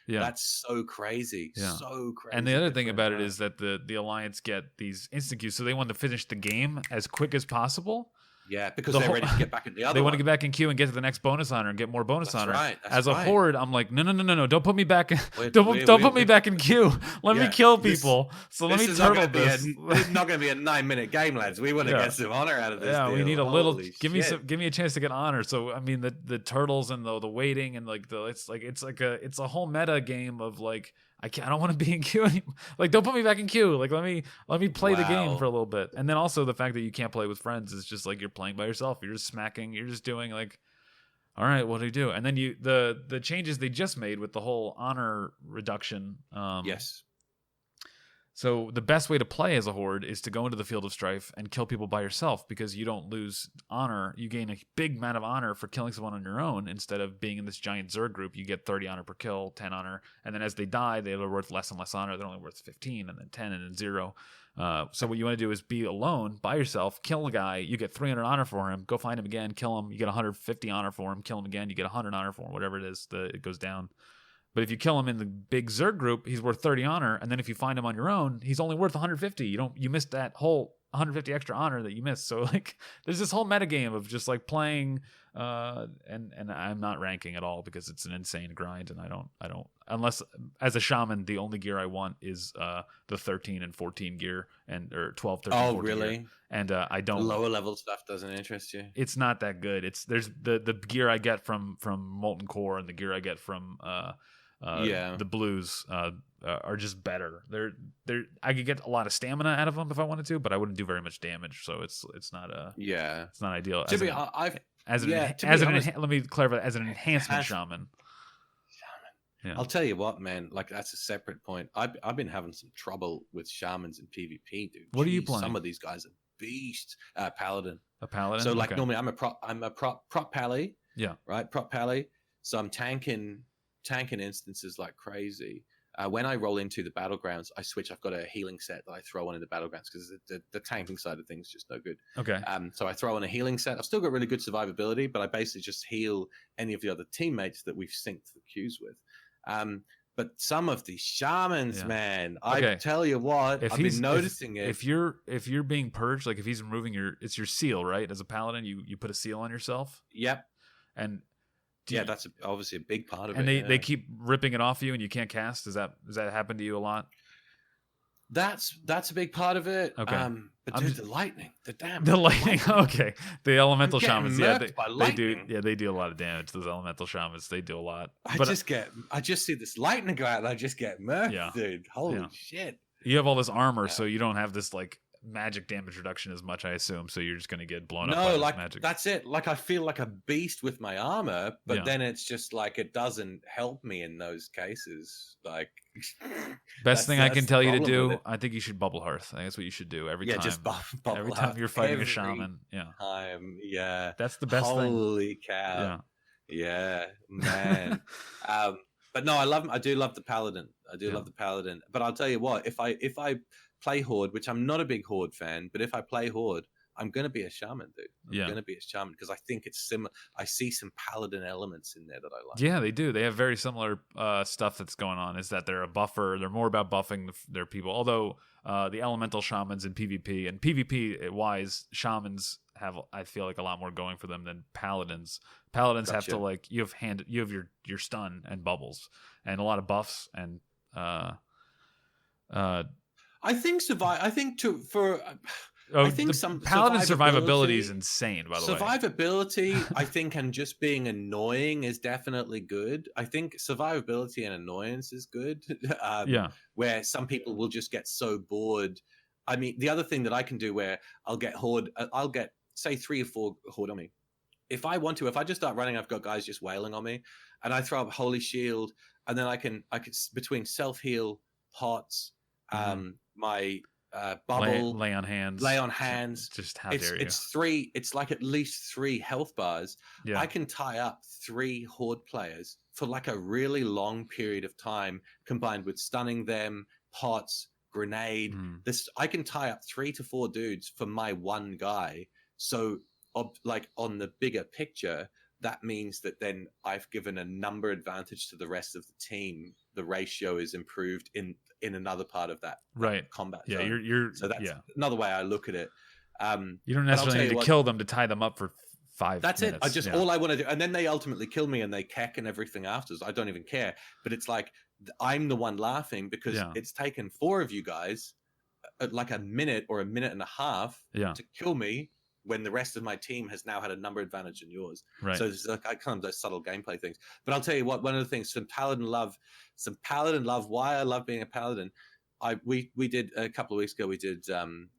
Yeah. That's so crazy. Yeah. So crazy. And the other thing about it is that the Alliance get these instant queues, so they want to finish the game as quick as possible. Yeah, because they're ready to get back in the other. They want to get back in queue and get to the next bonus honor and get more bonus honor. Right. As a Horde, I'm like, no, don't put me back in. Don't put me back in queue. Let me kill people. Let me turtle this. It's not going to be a 9-minute game, lads. We want to get some honor out of this. Yeah, deal. We need a little. Give me a chance to get honor. So I mean, the turtles and the waiting and like it's a whole meta game of like. I don't want to be in queue anymore. Like, don't put me back in queue. Like, let me play the game for a little bit. And then also the fact that you can't play with friends is just like you're playing by yourself. You're just smacking. You're just doing like, all right, what do you do? And then the changes they just made with the whole honor reduction. Yes. So the best way to play as a Horde is to go into the Field of Strife and kill people by yourself, because you don't lose honor. You gain a big amount of honor for killing someone on your own instead of being in this giant Zerg group. You get 30 honor per kill, 10 honor, and then as they die, they're worth less and less honor. They're only worth 15, and then 10, and then 0. So what you want to do is be alone by yourself, kill a guy, you get 300 honor for him, go find him again, kill him, you get 150 honor for him, kill him again, you get 100 honor for him, whatever it is, it goes down. But if you kill him in the big Zerg group, he's worth 30 honor, and then if you find him on your own, he's only worth 150. You missed that whole 150 extra honor that you missed. So like, there's this whole metagame of just like playing and I'm not ranking at all because it's an insane grind, and I don't unless as a shaman the only gear I want is the 13 and 14 gear or 12, 13, 14 really? gear. And I don't. The lower level stuff doesn't interest you. It's not that good. There's the gear I get from Molten Core and the gear I get from the blues are just better. I could get a lot of stamina out of them if I wanted to, but I wouldn't do very much damage. So it's not it's not ideal. Let me clarify, as an enhancement shaman. Yeah. I'll tell you what, man. Like, that's a separate point. I've been having some trouble with shamans in PvP, dude. What are you playing? Some of these guys are beasts. Paladin. A paladin. So like normally I'm a prop pally. Yeah. Right. Prop pally. So I'm tanking instances like crazy. When I roll into the battlegrounds, I switch. I've got a healing set that I throw on in the battlegrounds because the tanking side of things is just no good. Okay. So I throw on a healing set. I've still got really good survivability, but I basically just heal any of the other teammates that we've synced the queues with. But some of these shamans, man, I tell you what, I've been noticing it. If you're being purged, like if he's removing it's your seal, right? As a paladin, you put a seal on yourself. Yep. And that's obviously a big part of it. And they keep ripping it off you, and you can't cast. Does that happen to you a lot? That's a big part of it. Okay. But dude, the lightning, the damage. The lightning. Okay. The elemental shamans, they do. Yeah, they do a lot of damage. Those elemental shamans, they do a lot. I just see this lightning go out, and I just get murked, dude. Holy shit! You have all this armor, so you don't have this like magic damage reduction as much, I assume. So you're just gonna get blown up. No, like magic. That's it. Like I feel like a beast with my armor, but then it's just like it doesn't help me in those cases. Like best thing I can tell you to do, I think you should bubble hearth. I think that's what you should do every time. Just bubble every time you're fighting a shaman. Yeah. That's the best thing. Holy cow. Yeah, man. But no, I do love the paladin. Love the paladin. But I'll tell you what, if I play horde, which I'm not a big horde fan, but if I play horde, I'm going to be a shaman, dude. I'm going to be a shaman because I think it's similar. I see some paladin elements in there that I like. Yeah, they do. They have very similar stuff that's going on. Is that they're a buffer. They're more about buffing their people. Although the elemental shamans in PvP and PvP wise, shamans have, I feel like, a lot more going for them than paladins. Paladins have to like you have your stun and bubbles and a lot of buffs and I think I think some paladin survivability is insane, by the way. Survivability, I think, and just being annoying is definitely good. I think survivability and annoyance is good. Where some people will just get so bored. I mean, the other thing that I can do where I'll get say 3 or 4 horde on me. If I want to, if I just start running, I've got guys just wailing on me, and I throw up Holy Shield, and then I can between self heal, pots, my bubble, lay on hands. Just how dare you? It's like at least 3 health bars. Yeah. I can tie up 3 horde players for like a really long period of time, combined with stunning them, pots, grenade. I can tie up 3 to 4 dudes for my one guy. So, like on the bigger picture, that means that then I've given a number advantage to the rest of the team. The ratio is improved in another part of that combat zone. Yeah, you're so that's another way I look at it. You don't necessarily need to kill them to tie them up for 5 That's minutes. it. All I want to do, and then they ultimately kill me and they keck and everything afterwards. I don't even care. But it's like I'm the one laughing because it's taken 4 of you guys like a minute or a minute and a half to kill me, when the rest of my team has now had a number advantage in yours. Right. So there's like kind of those subtle gameplay things. But I'll tell you what, one of the things, some paladin love, why I love being a paladin. We did a couple of weeks ago, we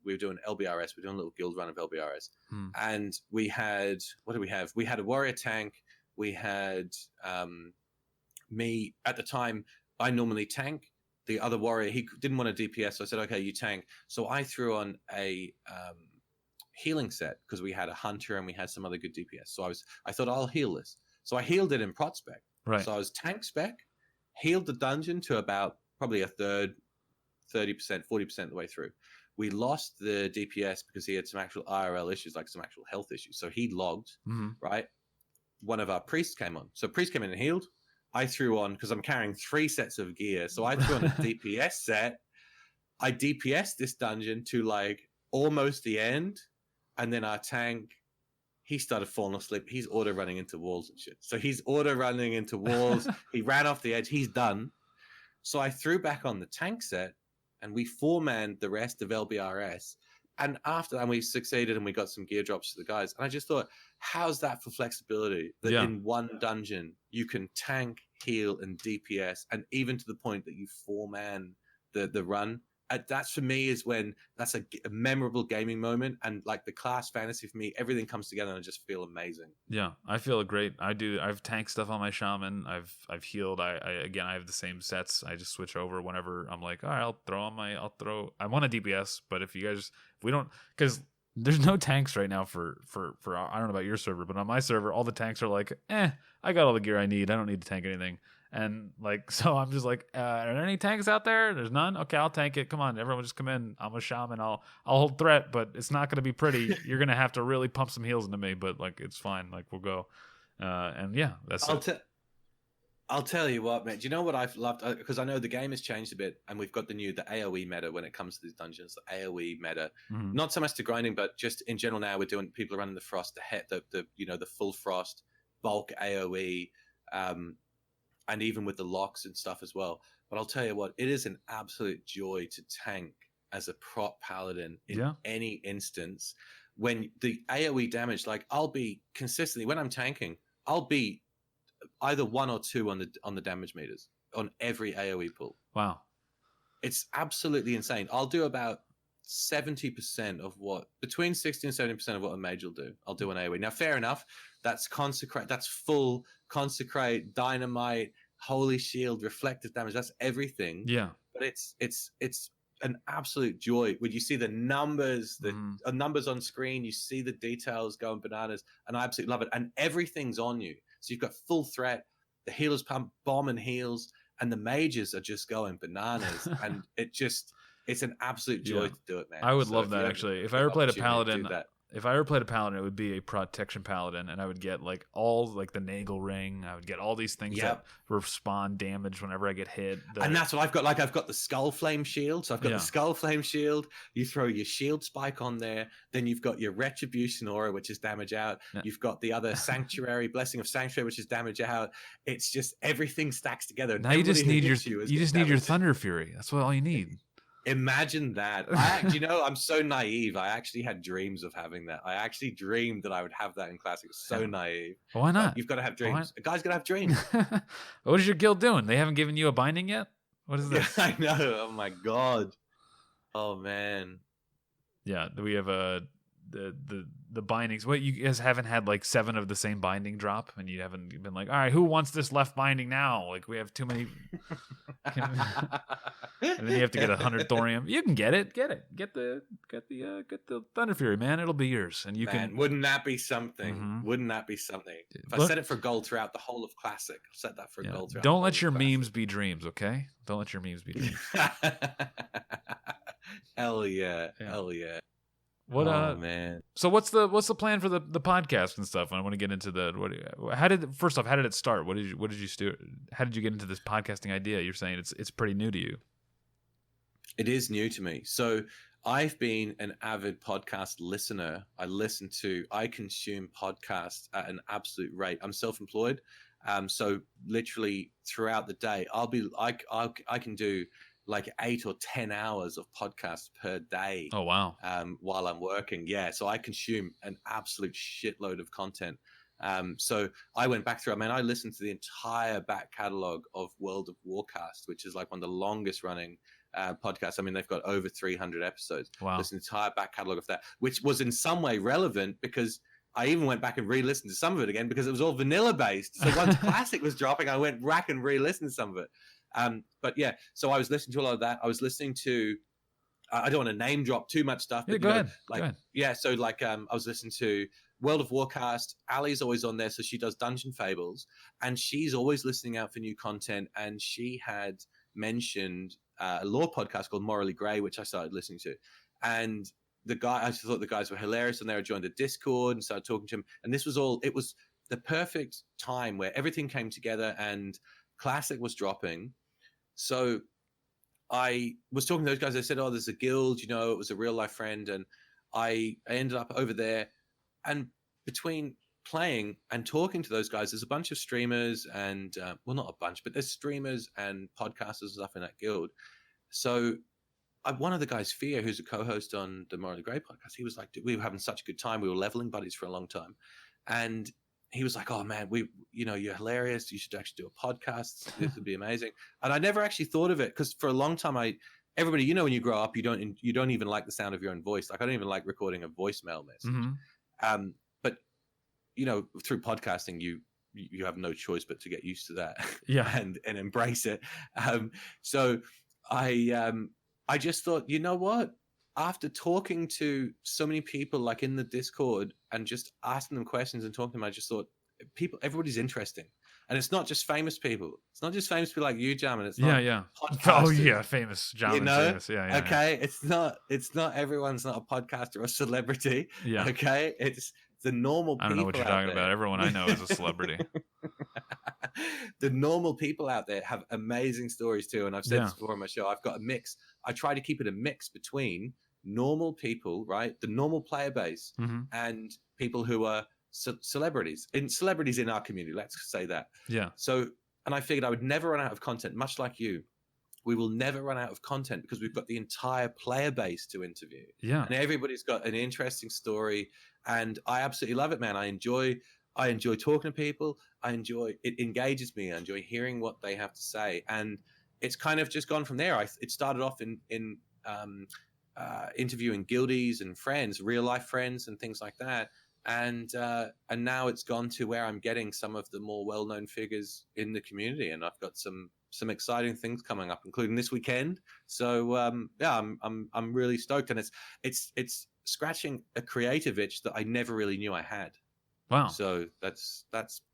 were doing LBRS, we're doing a little guild run of LBRS. And we had, what did we have? We had a warrior tank. We had me at the time, I normally tank. The other warrior, he didn't want a DPS. So I said, okay, you tank. So I threw on a healing set because we had a hunter and we had some other good DPS. So I thought I'll heal this. So I healed it in prot spec. Right. So I was tank spec, healed the dungeon to about probably a third, 30%, 40% of the way through. We lost the DPS because he had some actual IRL issues, like some actual health issues. So he logged, right? One of our priests came on. So priest came in and healed. I threw on, because I'm carrying 3 sets of gear. So I threw on a DPS set. I DPS'd this dungeon to like almost the end. And then our tank he started falling asleep. He's auto running into walls and shit. So he's auto running into walls. He ran off the edge. He's done. So I threw back on the tank set, and we 4-manned the rest of LBRS. And after that, we succeeded, and we got some gear drops to the guys. And I just thought, how's that for flexibility? That in one dungeon, you can tank, heal, and DPS, and even to the point that you 4-man the run. That's for me is when that's a memorable gaming moment, and like the class fantasy for me, everything comes together and I just feel amazing. Yeah, I feel great. I've tanked stuff on my shaman. I've healed. I have the same sets. I just switch over whenever I'm like, all right, I want a DPS, but if we don't, because there's no tanks right now for I don't know about your server, but on my server, all the tanks are like, I got all the gear I need. I don't need to tank anything. And like, so I'm just like, are there any tanks out there? There's none. Okay, I'll tank it. Come on, everyone, just come in. I'm a shaman. I'll hold threat, but it's not going to be pretty. You're going to have to really pump some heals into me, but like, it's fine. Like, we'll go. And yeah, that's I'll tell you what, man. Do you know what I've loved? Because I know the game has changed a bit, and we've got the AOE meta when it comes to these dungeons. The AOE meta, not so much to grinding, but just in general. Now people are running the frost, the full frost, bulk AOE. And even with the locks and stuff as well. But I'll tell you what, it is an absolute joy to tank as a prop paladin in any instance. When the AoE damage, like I'll be consistently, when I'm tanking, I'll be either 1 or 2 on the damage meters on every AoE pull. Wow. It's absolutely insane. I'll do about 70% of between 60 and 70% of what a mage will do. I'll do an AoE. Now, fair enough. That's full consecrate, dynamite, holy shield, reflective damage. That's everything. Yeah. But it's an absolute joy when you see the numbers, numbers on screen. You see the details going bananas, and I absolutely love it. And everything's on you. So you've got full threat. The healers pump bomb and heals, and the mages are just going bananas. And it's an absolute joy to do it, man. I would love that, actually. If I ever played a paladin, it would be a protection paladin, and I would get like all like the Nagel ring. I would get all these things that respond damage whenever I get hit. And that's what I've got. Like I've got the Skull Flame shield. So I've got the Skull Flame shield. You throw your shield spike on there. Then you've got your Retribution aura, which is damage out. Yeah. You've got the other Sanctuary, Blessing of Sanctuary, which is damage out. It's just everything stacks together. Now you just need your Thunder Fury. That's all you need. Imagine that. I'm so naive. I actually had dreams of having that. I actually dreamed that I would have that in Classic. So naive. Well, why not? You've got to have dreams. A guy's got to have dreams. What is your guild doing? They haven't given you a binding yet? What is this? I know. Oh, my God. Oh, man. Yeah, we have the bindings. What, you guys haven't had like 7 of the same binding drop, and you haven't been like, all right, who wants this left binding now? Like, we have too many. And then you have to get 100 thorium. You can get it. Get the Thunder Fury, man. It'll be yours, and you can. Wouldn't that be something? Mm-hmm. Wouldn't that be something? If I set it for gold throughout the whole of Classic, I'll set that for gold. Don't let your memes be dreams, okay? Don't let your memes be dreams. Hell yeah. Hell yeah. Man. So what's the plan for the podcast and stuff? I want to get into how did it start? What did you do? How did you get into this podcasting idea? You're saying it's pretty new to you. It is new to me. So I've been an avid podcast listener. I consume podcasts at an absolute rate. I'm self-employed. So literally throughout the day, I can do like 8 or 10 hours of podcasts per day. Oh, wow. While I'm working. Yeah. So I consume an absolute shitload of content. So I went back through, I listened to the entire back catalog of World of Warcast, which is like one of the longest running podcasts. They've got over 300 episodes. Wow. There's an entire back catalog of that, which was in some way relevant because I even went back and re-listened to some of it again because it was all vanilla based. So once Classic was dropping, I went back and re-listened to some of it. But yeah, so I was listening to a lot of that. I was listening to, I don't want to name drop too much stuff. But, go ahead. Yeah, so I was listening to World of Warcast. Ali's always on there, so she does Dungeon Fables, and she's always listening out for new content. And she had mentioned a lore podcast called Morally Grey, which I started listening to. And I just thought the guys were hilarious, and I joined the Discord and started talking to him. And it was the perfect time where everything came together and Classic was dropping. So I was talking to those guys. They said, oh, there's a guild, it was a real life friend. And I ended up over there. And between playing and talking to those guys, there's a bunch of streamers and well, not a bunch, but there's streamers and podcasters and stuff in that guild. So one of the guys, Fear, who's a co-host on the Morally Grey podcast, he was like, we were having such a good time. We were leveling buddies for a long time. And he was like, oh man, you're hilarious. You should actually do a podcast. This would be amazing. And I never actually thought of it because for a long time, everybody, when you grow up, you don't even like the sound of your own voice. Like I don't even like recording a voicemail message. Mm-hmm. But through podcasting, you have no choice but to get used to that, and embrace it. So I just thought, you know what? After talking to so many people, like in the Discord, and just asking them questions and talking to them, I just thought, everybody's interesting, and it's not just famous people. It's not just famous people like you, Jaman. It's not famous Jaman. Famous. Okay, it's not everyone's not a podcaster or a celebrity. Yeah. Okay, it's the normal people. I don't know what you're talking about. Everyone I know is a celebrity. The normal people out there have amazing stories too. And I've said this before on my show, I've got a mix. I try to keep it a mix between normal people, right? The normal player base, and people who are celebrities in our community. Let's say that. Yeah. So, and I figured I would never run out of content, much like you. We will never run out of content because we've got the entire player base to interview. Yeah. And everybody's got an interesting story. And I absolutely love it, man. I enjoy talking to people. It engages me. I enjoy hearing what they have to say. And it's kind of just gone from there. It started off in interviewing guildies and friends, real life friends and things like that. And now it's gone to where I'm getting some of the more well-known figures in the community. And I've got some exciting things coming up, including this weekend. So I'm really stoked, and it's scratching a creative itch that I never really knew I had. Wow! So that's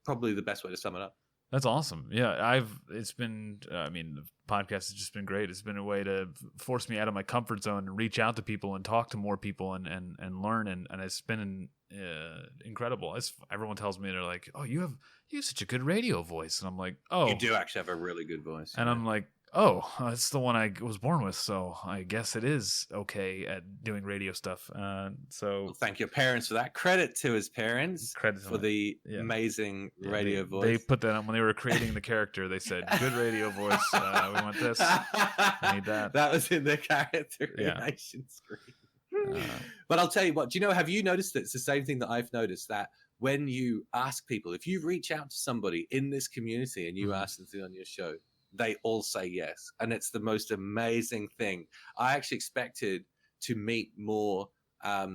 probably the best way to sum it up. That's awesome. Yeah, the podcast has just been great. It's been a way to force me out of my comfort zone and reach out to people and talk to more people and learn. And it's been incredible. Everyone tells me, they're like, oh, you have such a good radio voice. And I'm like, oh. You do actually have a really good voice. And I'm like, oh, that's the one I was born with. So I guess it is okay at doing radio stuff. Well, thank your parents for that. Credit to his parents for the amazing radio voice. They put that on when they were creating the character. They said, good radio voice. We want this. We need that. That was in the character creation screen. But I'll tell you what, have you noticed that it's the same thing that I've noticed, that when you ask people, if you reach out to somebody in this community and you ask them to be on your show, they all say yes. And it's the most amazing thing. I actually expected to meet more. I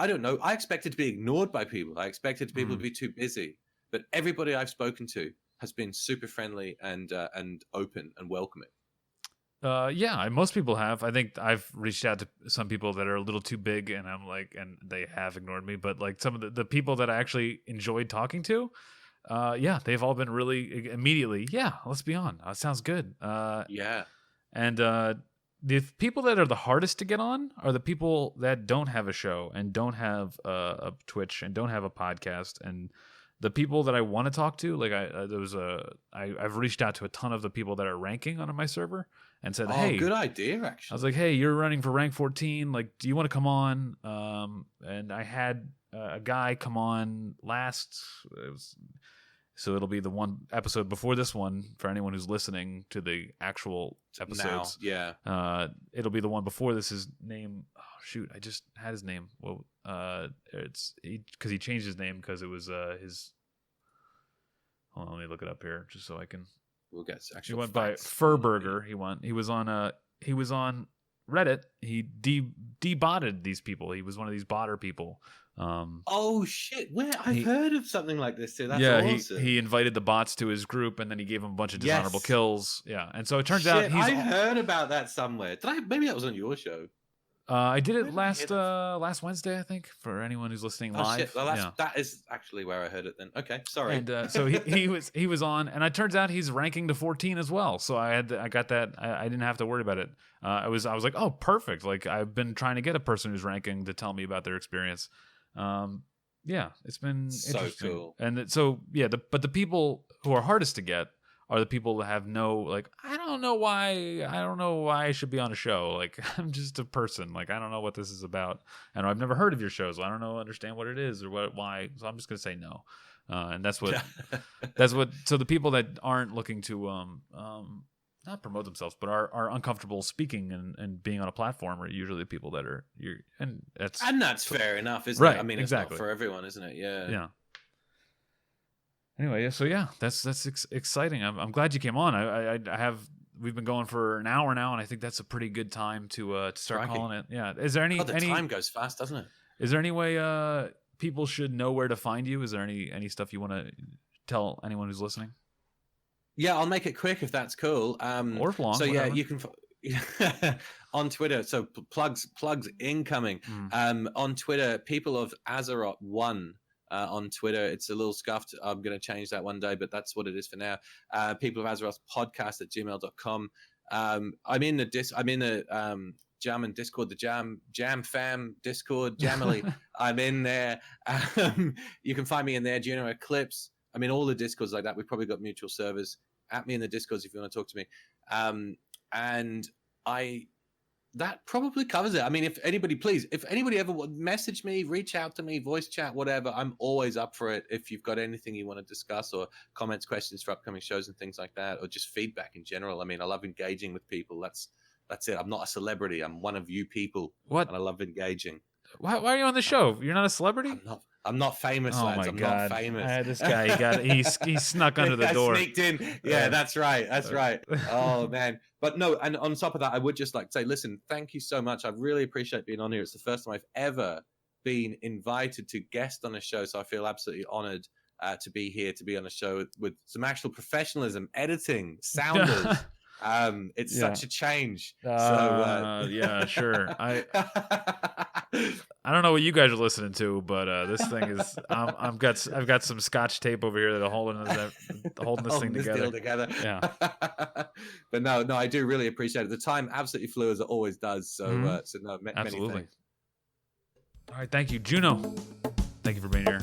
don't know. I expected to be ignored by people. I expected people to be too busy. But everybody I've spoken to has been super friendly and open and welcoming. Most people have. I think I've reached out to some people that are a little too big, and I'm like, and they have ignored me. But like some of the people that I actually enjoyed talking to, they've all been really immediately. Yeah, let's be on. That sounds good. And the people that are the hardest to get on are the people that don't have a show and don't have a Twitch and don't have a podcast. And the people that I want to talk to, like I've reached out to a ton of the people that are ranking on my server and said, hey, good idea. Actually, I was like, hey, you're running for rank 14. Like, do you want to come on? And I had a guy come on last. So it'll be the one episode before this one for anyone who's listening to the actual episodes. Now, it'll be the one before this. His name. Oh shoot, I just had his name. Well, it's because he changed his name because it was his. Hold on, let me look it up here just so I can. We'll get actually. He went by Furburger. He was on Reddit. He debotted these people. He was one of these botter people. Oh shit! I've heard of something like this too. That's awesome. He invited the bots to his group, and then he gave them a bunch of dishonorable kills. Yeah, and so it turns out I heard about that somewhere. Maybe that was on your show. I did it last Wednesday, I think, for anyone who's listening live. Shit. Well, that is actually where I heard it then. Okay, sorry. And so he was on, and it turns out he's ranking to 14 as well. So I got that. I didn't have to worry about it. I was like, oh, perfect. Like I've been trying to get a person who's ranking to tell me about their experience. It's been so interesting. Cool. And but the people who are hardest to get are the people that have no, like, I don't know why I should be on a show. Like, I'm just a person. Like, I don't know what this is about. And I've never heard of your show, so I don't understand what it is or why. So I'm just going to say no. And that's what, so the people that aren't looking to, not promote themselves, but are uncomfortable speaking and being on a platform are usually the people that are, and that's fair enough, isn't right, it? I mean, exactly. it's not for everyone, isn't it? Yeah. Yeah. Anyway, so yeah, that's exciting. I'm glad you came on. We've been going for an hour now, and I think that's a pretty good time to start calling it. Yeah. Is there any time goes fast, doesn't it? Is there any way people should know where to find you? Is there any stuff you want to tell anyone who's listening? Yeah, I'll make it quick if that's cool. Or long. So whatever. yeah, you can on Twitter. So plugs incoming. On Twitter, People of Azeroth 1. On Twitter, it's a little scuffed. I'm going to change that one day, but that's what it is for now. People of Azeroth Podcast at gmail.com. I'm in the Jaman Discord, the Jam Fam Discord, Jamily. I'm in there. You can find me in there. Juno Eclipse. I'm in all the Discords like that. We've probably got mutual servers. At me in the Discords if you want to talk to me. And that probably covers it. I mean, if anybody ever message me, reach out to me, voice chat, whatever, I'm always up for it. If you've got anything you want to discuss or comments, questions for upcoming shows and things like that, or just feedback in general. I mean, I love engaging with people. That's it. I'm not a celebrity. I'm one of you people. What? And I love engaging. Why are you on the show? You're not a celebrity? I'm not famous, lads. My I'm God. not famous. This guy, he snuck under the door. Sneaked in. Yeah, that's right. That's right. Oh, man. But no, and on top of that, I would just like to say, listen, thank you so much. I really appreciate being on here. It's the first time I've ever been invited to guest on a show, so I feel absolutely honored to be here, to be on a show with some actual professionalism, editing, sounders. It's such a change. Yeah, sure. I don't know what you guys are listening to, but this thing is I've got some Scotch tape over here that are holding this thing together. Yeah. But no, I do really appreciate it. The time absolutely flew as it always does. So absolutely. many thanks. All right, thank you, Juno. Thank you for being here.